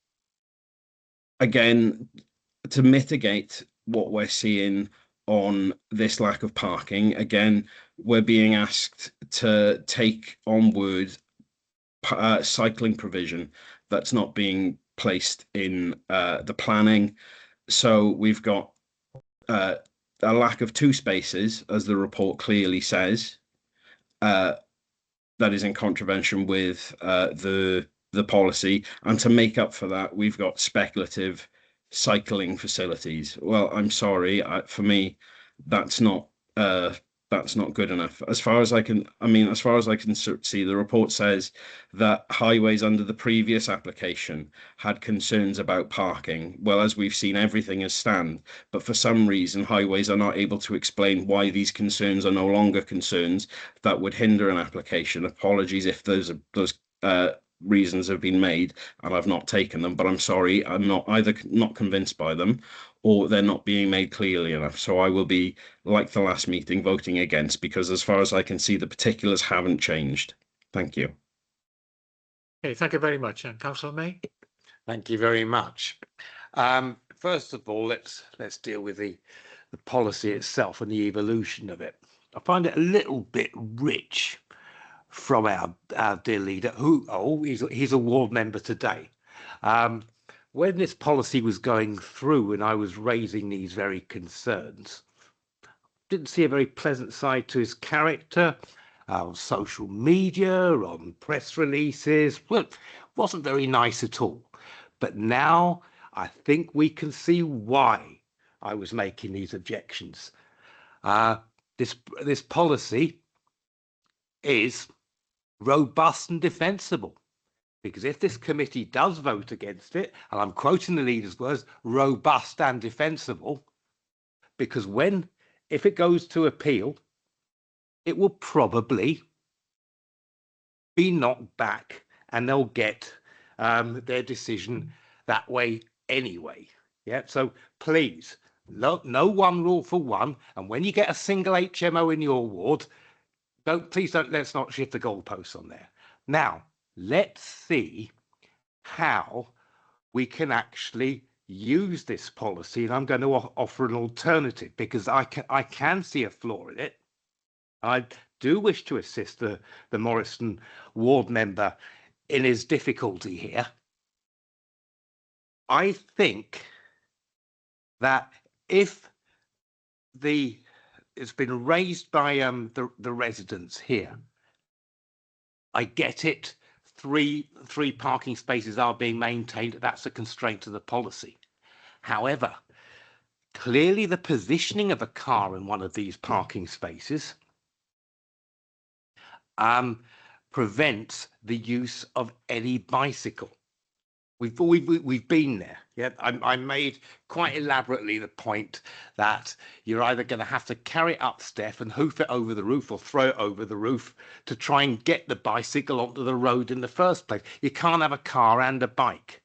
again, to mitigate what we're seeing on this lack of parking, again, we're being asked to take on board cycling provision that's not being placed in the planning. So we've got a lack of 2 spaces, as the report clearly says, that is in contravention with the policy. And to make up for that, we've got speculative cycling facilities. Well, I'm sorry, for me, that's not good enough. As far as I can see, the report says that highways under the previous application had concerns about parking. Well, as we've seen, everything is stand, but for some reason, highways are not able to explain why these concerns are no longer concerns that would hinder an application. Apologies if those reasons have been made and I've not taken them, but I'm sorry, I'm not convinced by them, or they're not being made clearly enough. So I will be, like the last meeting, voting against, because as far as I can see, the particulars haven't changed. Thank you.
Okay, thank you very much. And Councillor May?
Thank you very much. First of all, let's deal with the policy itself and the evolution of it. I find it a little bit rich from our dear leader, he's a ward member today. When this policy was going through and I was raising these very concerns, didn't see a very pleasant side to his character on social media, on press releases. Well, wasn't very nice at all. But now I think we can see why I was making these objections. This policy is robust and defensible, because if this committee does vote against it, and I'm quoting the leader's words, robust and defensible, because if it goes to appeal, it will probably be knocked back and they'll get their decision that way anyway. Yeah, so please, no one rule for one, and when you get a single HMO in your ward, let's not shift the goalposts on there. Now, let's see how we can actually use this policy, and I'm going to offer an alternative, because I can see a flaw in it. I do wish to assist the Morrison ward member in his difficulty here. I think that if it's been raised by the residents here, I get it. Three parking spaces are being maintained. That's a constraint to the policy. However, clearly the positioning of a car in one of these parking spaces prevents the use of any bicycle. We've been there. Yeah, I made quite elaborately the point that you're either going to have to carry it up step and hoof it over the roof, or throw it over the roof to try and get the bicycle onto the road in the first place. You can't have a car and a bike.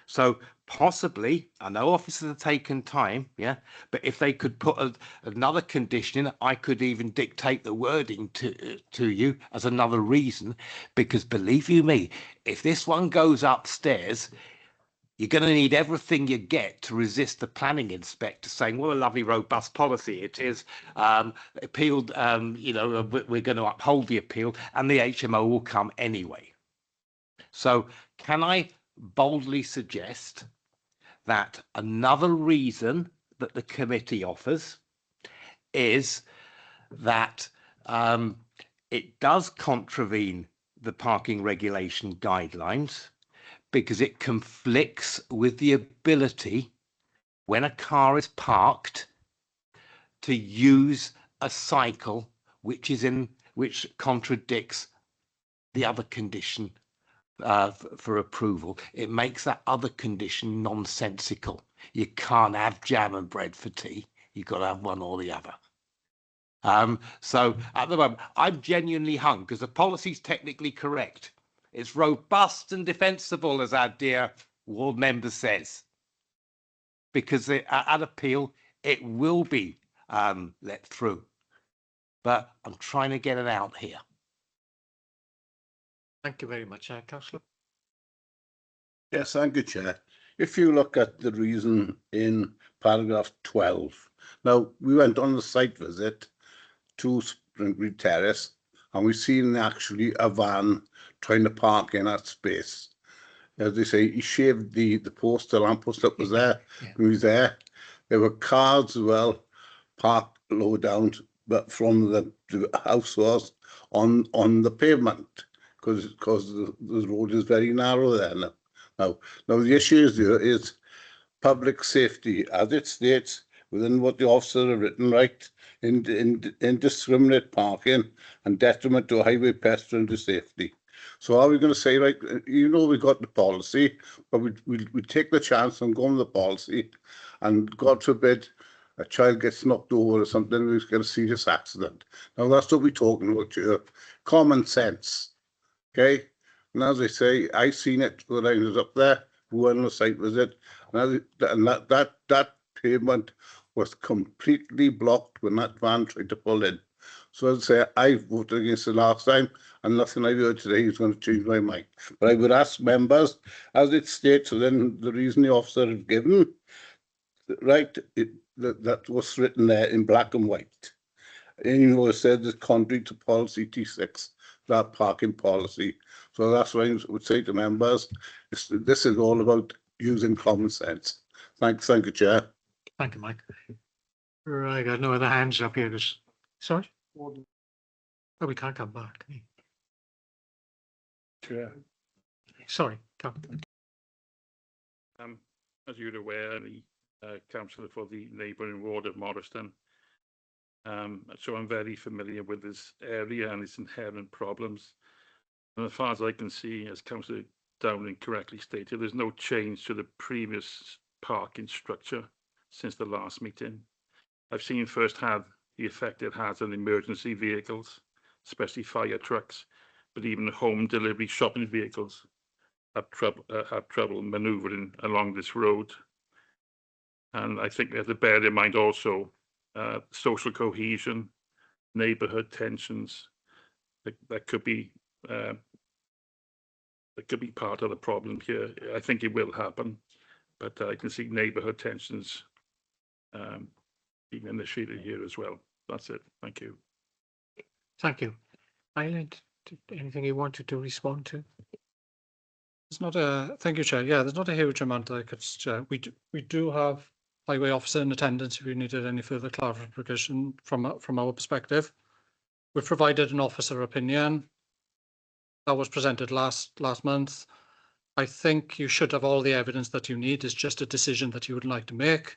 So possibly, I know officers have taken time, yeah, but if they could put another condition in, I could even dictate the wording to you as another reason, because believe you me, if this one goes upstairs, you're going to need everything you get to resist the planning inspector saying, what a lovely robust policy it is, appealed, we're going to uphold the appeal, and the HMO will come anyway. So can I boldly suggest that another reason that the committee offers is that it does contravene the parking regulation guidelines, because it conflicts with the ability, when a car is parked, to use a cycle which contradicts the other condition for approval. It makes that other condition nonsensical. You can't have jam and bread for tea. You've got to have one or the other. So at the moment, I'm genuinely hung because the policy's technically correct. It's robust and defensible, as our dear ward member says, because at appeal, it will be let through. But I'm trying to get it out here.
Thank you very much, Councillor.
Yes, thank you, Chair. If you look at the reason in paragraph 12, now we went on the site visit to Springbury Terrace and we've seen actually a van trying to park in that space. As they say, he shaved the post, the lamppost that was there.
Yeah.
He was there. There were cars as well parked low down, but from the house was on the pavement because the road is very narrow there now. Now the issue is public safety, as it states within what the officers have written, right, indiscriminate parking and detriment to highway pedestrian to safety. So are we going to say, right, you know, we got the policy, but we take the chance and go on the policy, and God forbid a child gets knocked over or something, we get a serious accident. Now that's what we're talking about here. Common sense, okay? And as I say, I seen it when I was up there. We went on a site visit, and that pavement was completely blocked when that van tried to pull in. So as I say, I voted against it last time, and nothing I've heard today is going to change my mind. But I would ask members, as it states within the reason the officer has given, right, that was written there in black and white. And you know, it said it's contrary to policy T6, that parking policy. So that's why I would say to members, this is all about using common sense. Thank you, Chair.
Thank you, Mike. Right, I got no other hands up here. Sorry? Oh, we can't come back.
Chair.
Sorry, come.
As you're aware, the councillor for the neighbouring ward of Morriston. So I'm very familiar with this area and its inherent problems. And as far as I can see, as Councillor Dowling correctly stated, there's no change to the previous parking structure since the last meeting. I've seen firsthand the effect it has on emergency vehicles, especially fire trucks, but even home delivery shopping vehicles have trouble manoeuvring along this road. And I think we have to bear in mind also social cohesion, neighbourhood tensions that could be part of the problem here. I think it will happen, but I can see neighbourhood tensions being initiated here as well. That's it. Thank you.
Thank you. Island, anything you wanted to respond to?
There's not a, thank you, Chair. Yeah, there's not a huge amount I could share. We do have highway officer in attendance if you needed any further clarification from our perspective. We've provided an officer opinion that was presented last month. I think you should have all the evidence that you need. It's just a decision that you would like to make.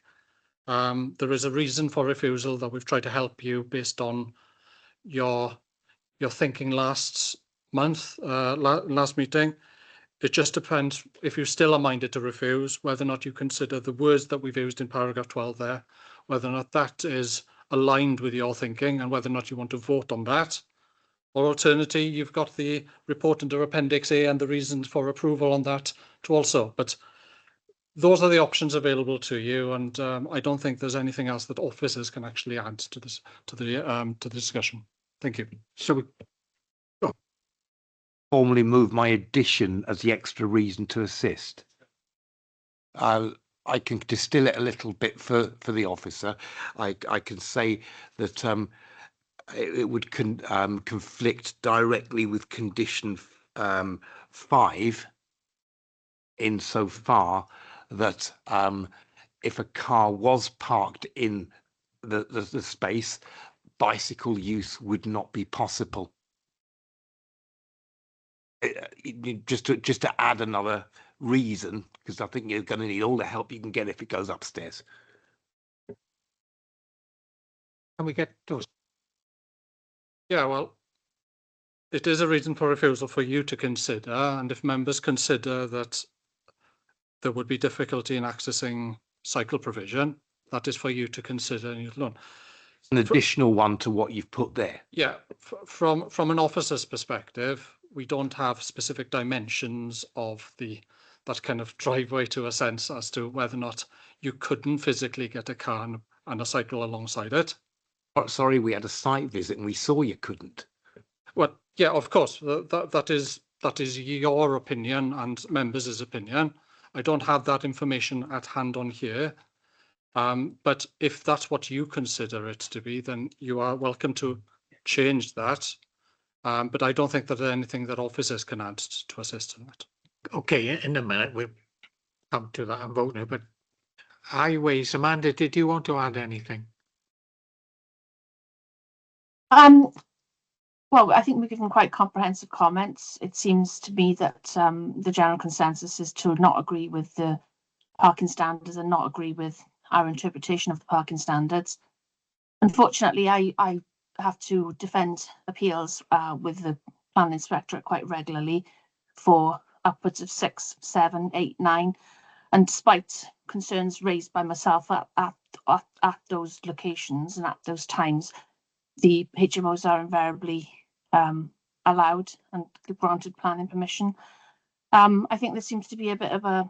There is a reason for refusal that we've tried to help you based on your thinking last month, last meeting. It just depends if you still are minded to refuse, whether or not you consider the words that we've used in paragraph 12 there, whether or not that is aligned with your thinking and whether or not you want to vote on that. Or alternatively, you've got the report under Appendix A and the reasons for approval on that to also. But those are the options available to you, and I don't think there's anything else that officers can actually add to this to the discussion. Thank you.
So formally move my addition as the extra reason to assist. I can distill it a little bit for the officer. I can say that it would conflict directly with condition 5 insofar that if a car was parked in the space, bicycle use would not be possible. Just to add another reason, because I think you're going to need all the help you can get if it goes upstairs.
Can we get those?
Yeah, well, it is a reason for refusal for you to consider, and if members consider that there would be difficulty in accessing cycle provision, that is for you to consider and alone.
An additional one to what you've put there.
Yeah, from an officer's perspective, we don't have specific dimensions of that kind of driveway to a sense as to whether or not you couldn't physically get a car and a cycle alongside it.
Oh, sorry, we had a site visit and we saw you couldn't.
Well, yeah, of course, that is your opinion and members' opinion. I don't have that information at hand on here. But if that's what you consider it to be, then you are welcome to change that. But I don't think that there's anything that officers can add to assist in that.
Okay, in a minute we'll come to that and vote now. But highways, Amanda, did you want to add anything?
Well, I think we've given quite comprehensive comments. It seems to me that the general consensus is to not agree with the parking standards and not agree with our interpretation of the parking standards. Unfortunately, I have to defend appeals with the planning inspectorate quite regularly for upwards of 6, 7, 8, 9. And despite concerns raised by myself at those locations and at those times, the HMOs are invariably allowed and granted planning permission. I think there seems to be a bit of a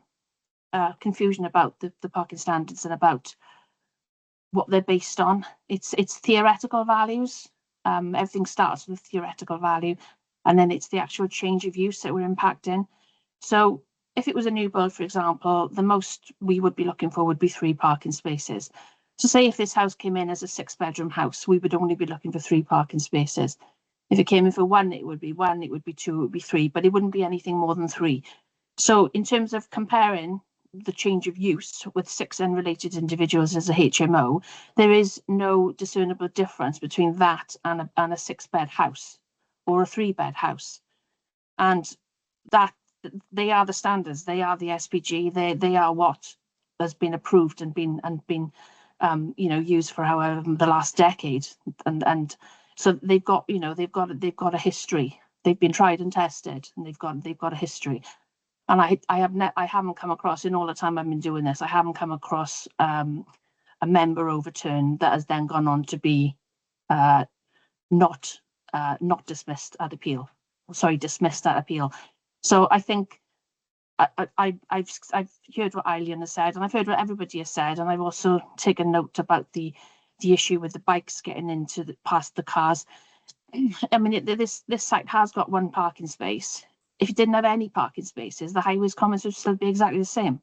confusion about the parking standards and about what they're based on. It's theoretical values. Everything starts with theoretical value, and then it's the actual change of use that we're impacting. So if it was a new build, for example, the most we would be looking for would be 3 parking spaces. So say if this house came in as a 6-bedroom house, we would only be looking for 3 parking spaces. If it came in for 1, it would be 1, it would be 2, it would be 3, but it wouldn't be anything more than 3. So in terms of comparing the change of use with 6 unrelated individuals as a HMO, there is no discernible difference between that and a 6-bed house or a 3-bed house. And that they are the standards, they are the SPG, they are what has been approved and been used for however the last decade, and so they've got a history. They've been tried and tested, and they've got a history. And I haven't come across, in all the time I've been doing this, I haven't come across a member overturned that has then gone on to be not dismissed at appeal. Sorry, dismissed at appeal. So I think I've heard what Eileen has said, and I've heard what everybody has said, and I've also taken note about the issue with the bikes getting into past the cars. I mean, this site has got 1 parking space. If it didn't have any parking spaces, the highways comments would still be exactly the same.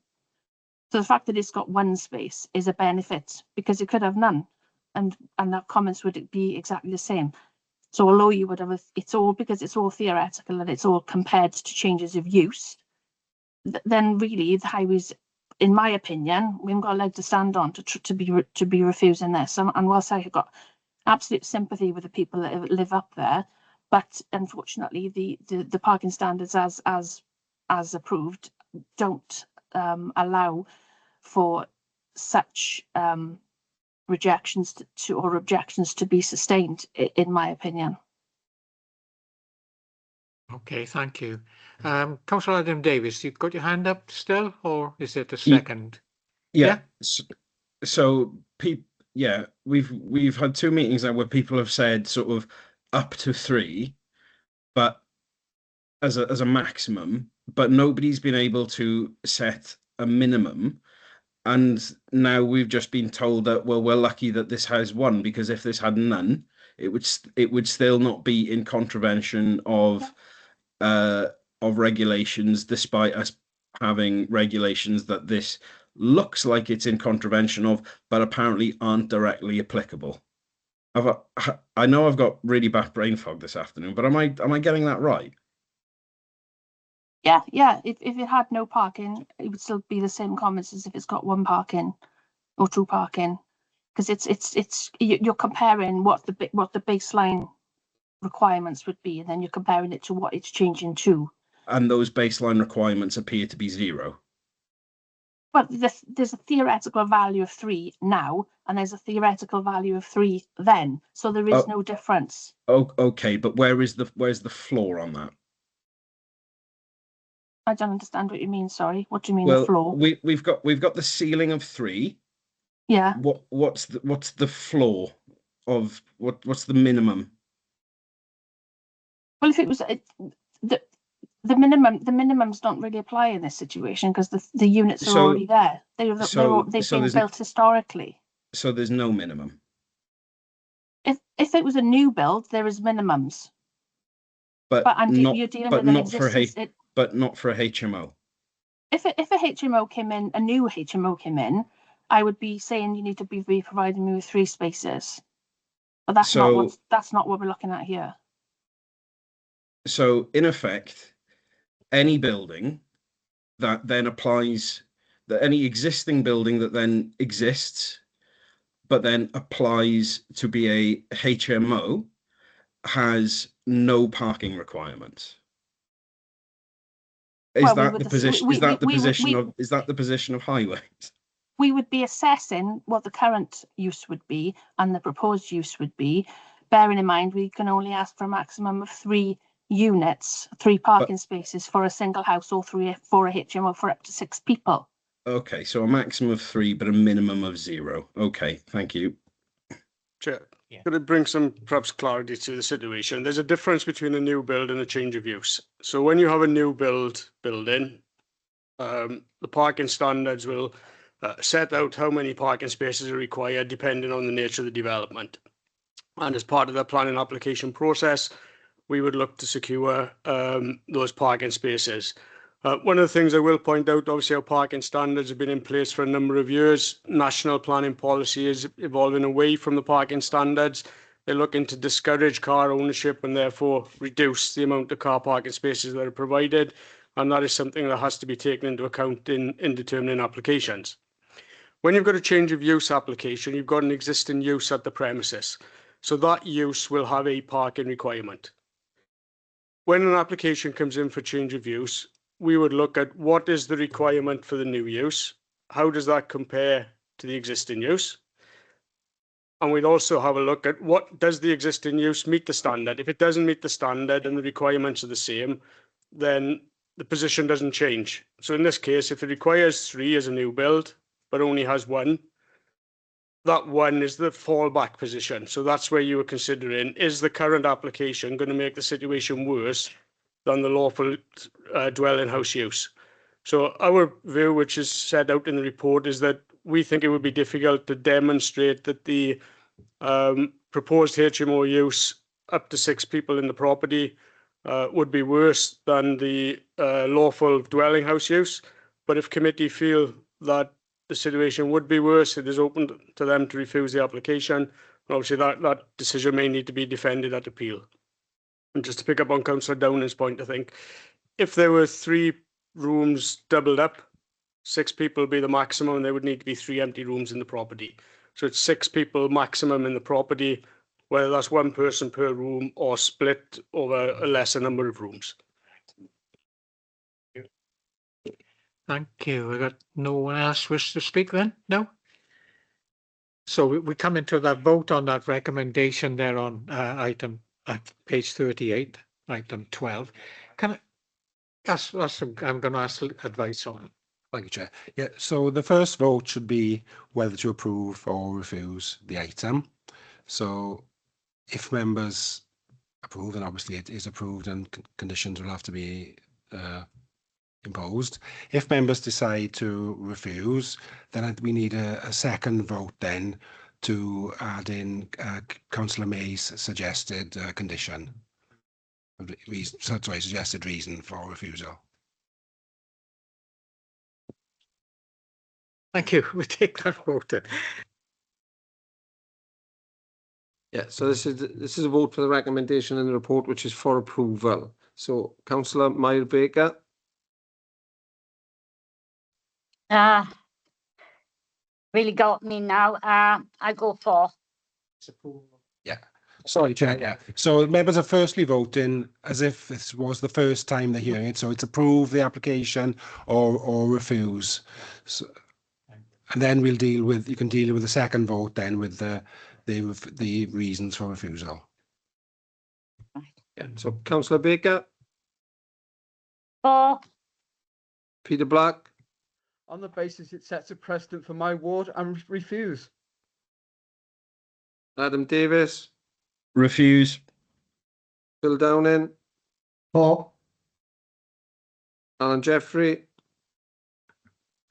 So the fact that it's got 1 space is a benefit, because it could have none, and that comments would be exactly the same. So although you would have it's all because it's all theoretical and it's all compared to changes of use, then really the highways, in my opinion, we haven't got a leg to stand on to be refusing this. And whilst I've got absolute sympathy with the people that live up there, but unfortunately the parking standards as approved don't allow for such rejections or objections to be sustained, in my opinion.
Okay, thank you. Councillor Adam Davis, you've got your hand up still, or is it a second?
Yeah. So we've had 2 meetings now where people have said sort of up to 3, but as a maximum, but nobody's been able to set a minimum. And now we've just been told that, well, we're lucky that this has 1, because if this had none, it would still not be in contravention of regulations, despite us having regulations that this looks like it's in contravention of, but apparently aren't directly applicable. I know I've got really bad brain fog this afternoon, but am I getting that right?
Yeah. If it had no parking, it would still be the same comments as if it's got 1 parking or 2 parking, because you're comparing what the baseline requirements would be, and then you're comparing it to what it's changing to. And
those baseline requirements appear to be 0.
Well, there's a theoretical value of 3 now, and there's a theoretical value of 3 then, so there is no difference.
Okay, but where's the floor on that?
I don't understand what you mean. Sorry, what do you mean the floor?
We've got the ceiling of 3.
Yeah.
What's the floor what's the minimum?
Well, if it was the minimums don't really apply in this situation because the units are already there. They've been built historically.
So there's no minimum.
If it was a new build, there is minimums.
But
you're dealing with an existing.
But not for a HMO.
If a HMO came in, a new HMO came in, I would be saying you need to be providing me with 3 spaces. But that's not what we're looking at here.
So in effect, any building that then applies, that any existing building that then exists, but then applies to be a HMO, has no parking requirements. Is that the position of highways?
We would be assessing what the current use would be and the proposed use would be, bearing in mind we can only ask for a maximum of 3 units, 3 parking spaces for a single house, or 3 for a HMO for up to 6 people.
Okay, so a maximum of 3, but a minimum of 0. Okay, thank you.
Chair, could it bring some perhaps clarity to the situation? There's a difference between a new build and a change of use. So when you have a new building, the parking standards will set out how many parking spaces are required depending on the nature of the development. And as part of the planning application process, we would look to secure those parking spaces. One of the things I will point out, obviously our parking standards have been in place for a number of years. National planning policy is evolving away from the parking standards. They're looking to discourage car ownership and therefore reduce the amount of car parking spaces that are provided. And that is something that has to be taken into account in determining applications. When you've got a change of use application, you've got an existing use at the premises. So that use will have a parking requirement. When an application comes in for change of use, we would look at what is the requirement for the new use, how does that compare to the existing use, and we'd also have a look at what does the existing use meet the standard. If it doesn't meet the standard and the requirements are the same, then the position doesn't change. So in this case, if it requires 3 as a new build but only has 1, that 1 is the fallback position. So that's where you were considering, is the current application going to make the situation worse than the lawful dwelling house use? So our view, which is set out in the report, is that we think it would be difficult to demonstrate that the proposed HMO use up to 6 people in the property would be worse than the lawful dwelling house use. But if committee feel that the situation would be worse, it is open to them to refuse the application. And obviously that decision may need to be defended at appeal. And just to pick up on Councillor Downing's point, I think if there were 3 rooms doubled up, 6 people would be the maximum, and there would need to be 3 empty rooms in the property. So it's 6 people maximum in the property, whether that's 1 person per room or split over a lesser number of rooms.
Thank you. We got no one else wish to speak then? No? So we come into that vote on that recommendation there on item at page 38, item 12. Can I ask, I'm going to ask advice on it.
Thank you, Chair. Yeah, so the first vote should be whether to approve or refuse the item. So if members approve, then obviously it is approved and conditions will have to be imposed. If members decide to refuse, then we need a second vote then to add in Councillor May's suggested condition. Suggested reason for refusal.
Thank you. We take that vote then.
Yeah, so this is a vote for the recommendation in the report, which is for approval. So Councillor Meyer Baker.
Really got me now. I go for.
Yeah. Sorry, Chair. Yeah. So members are firstly voting as if this was the first time they're hearing it. So it's approve the application or refuse. So, and then we'll deal with, you can deal with the second vote then with the reasons for refusal.
Yeah. So Councillor Baker.
For.
Peter Black.
On the basis it sets a precedent for my ward, and refuse.
Adam Davis,
Refuse.
Phil Downing,
For.
Alan Jeffrey,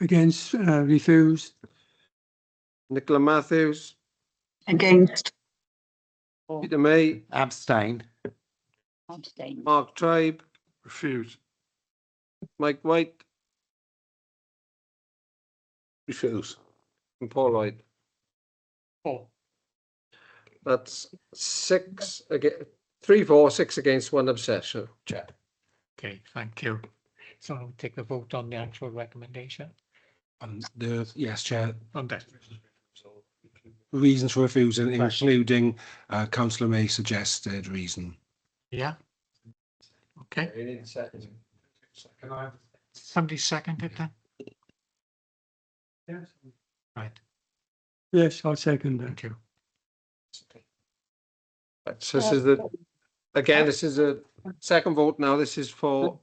Against, refuse.
Nicola Matthews,
Against.
Peter May,
Abstain.
Abstain.
Mark Tribe,
Refuse.
Mike White,
Refuse.
and Paul Lloyd.
Oh,
That's 6 against, 3 for, 6 against, 1 abstention. Chair.
okay, thank you. So we'll take the vote on the actual recommendation
Yes, Chair.
on that.
Reasons for refusal, including Councillor May suggested reason.
Yeah. Okay. Somebody seconded that?
Yes.
Right,
Yes, I'll second that.
thank you.
So this is this is a second vote now. This is for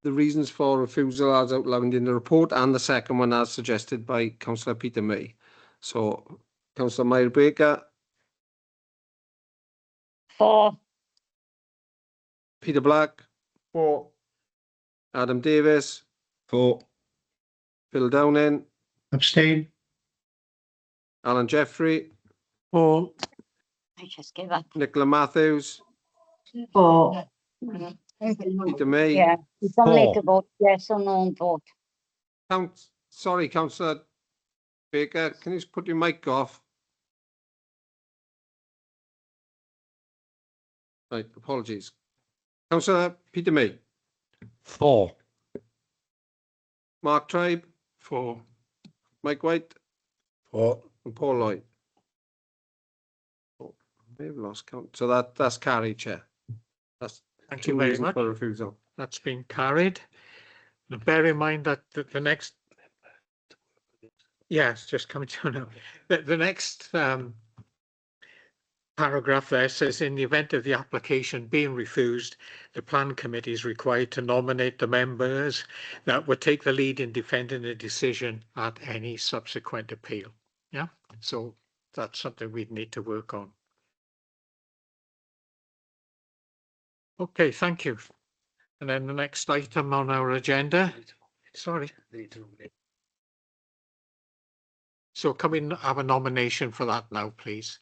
the reasons for refusal as outlined in the report, and the second one as suggested by Councillor Peter May. So Councillor Myra Baker,
For.
Peter Black,
For.
Adam Davis,
For.
Phil Downing,
Abstain.
Alan Jeffrey,
For.
I just gave up.
Nicola Matthews,
For.
Peter May.
Yeah, you can make a vote yes or no vote.
Sorry, Councillor Baker, can you just put your mic off? Right, apologies. Councillor Peter May.
For.
Mark Tribe.
For.
Mike White.
For.
And Paul Lloyd. Oh, may have lost count. So that's carried, Chair. That's
Thank
two
you very
reasons
much.
for refusal.
That's been carried. Now, bear in mind that the next. Yes, just coming to now. The next paragraph there says, in the event of the application being refused, the plan committee is required to nominate the members that would take the lead in defending the decision at any subsequent appeal. Yeah, so that's something we'd need to work on. Okay, thank you. And then the next item on our agenda. Sorry. So can we have a nomination for that now, please?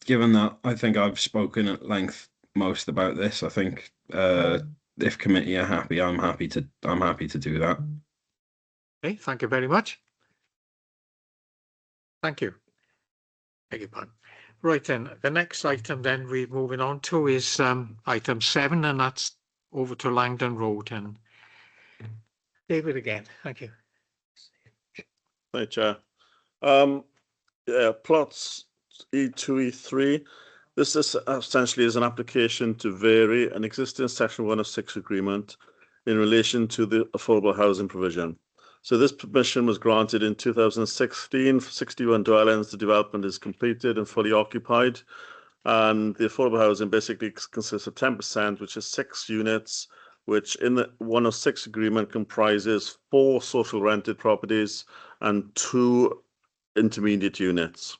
Given that I think I've spoken at length most about this, I think if committee are happy, I'm happy to do that.
Okay, thank you very much. Thank you. Beg your pardon. Right then, the next item then we're moving on to is item 7, and that's over to Langdon Road. And David again, thank you.
Thank you, Chair. Yeah, plots E2, E3. This is essentially is an application to vary an existing Section 106 agreement in relation to the affordable housing provision. So this permission was granted in 2016 for 61 dwellings. The development is completed and fully occupied. And the affordable housing basically consists of 10%, which is 6 units, which in the 106 agreement comprises 4 social rented properties and 2 intermediate units.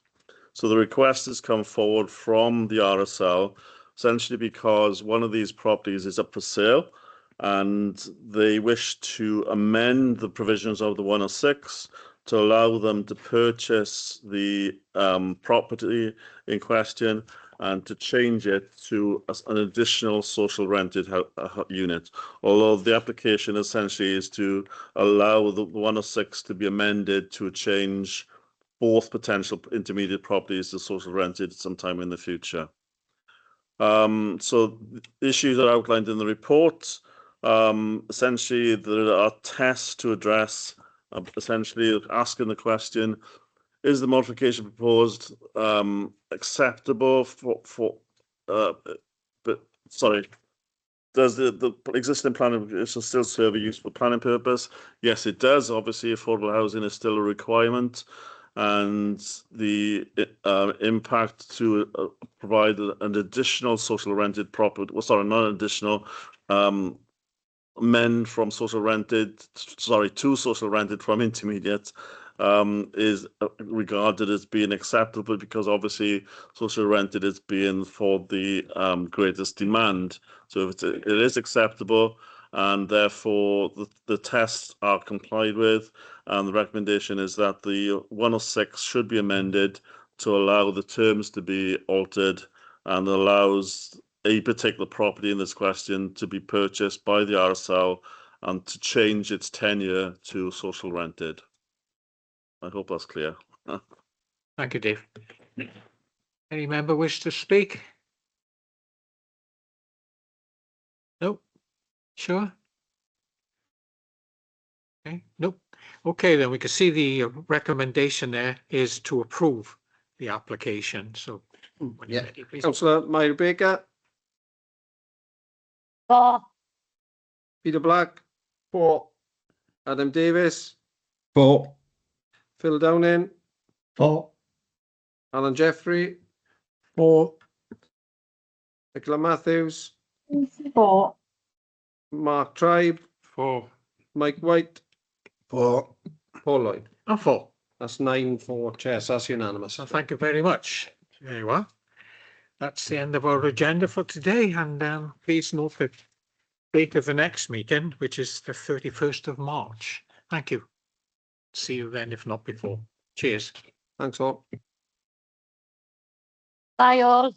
So the request has come forward from the RSL, essentially because one of these properties is up for sale, and they wish to amend the provisions of the 106 to allow them to purchase the property in question and to change it to an additional social rented unit. Although the application essentially is to allow the 106 to be amended to change both potential intermediate properties to social rented sometime in the future. So the issues are outlined in the report. Essentially, there are tests to address, essentially asking the question, is the modification proposed acceptable does the existing planning still serve a useful planning purpose? Yes, it does. Obviously, affordable housing is still a requirement, and the impact to provide an additional social rented property, well, sorry, not an additional, amend from social rented, sorry, to social rented from intermediate is regarded as being acceptable, because obviously social rented is being for the greatest demand. So if it is acceptable, and therefore the tests are complied with, and the recommendation is that the 106 should be amended to allow the terms to be altered, and allows a particular property in this question to be purchased by the RSL and to change its tenure to social rented. I hope that's clear.
Thank you, Dave. Any member wish to speak? Nope. Sure. Okay. Nope. Okay, then we can see the recommendation there is to approve the application. So when you're ready, please.
Councillor Myra Baker,
For.
Peter Black,
For.
Adam Davis,
For.
Phil Downing,
For.
Alan Jeffrey,
For.
Nicola Matthews,
For.
Mark Tribe,
For.
Mike White,
For.
Paul Lloyd.
And for.
That's 9 for Chair, so that's unanimous.
So thank you very much. There you are. That's the end of our agenda for today, and please note the date of the next meeting, which is the 31st of March. Thank you. See you then, if not before. Cheers.
Thanks all.
Bye all.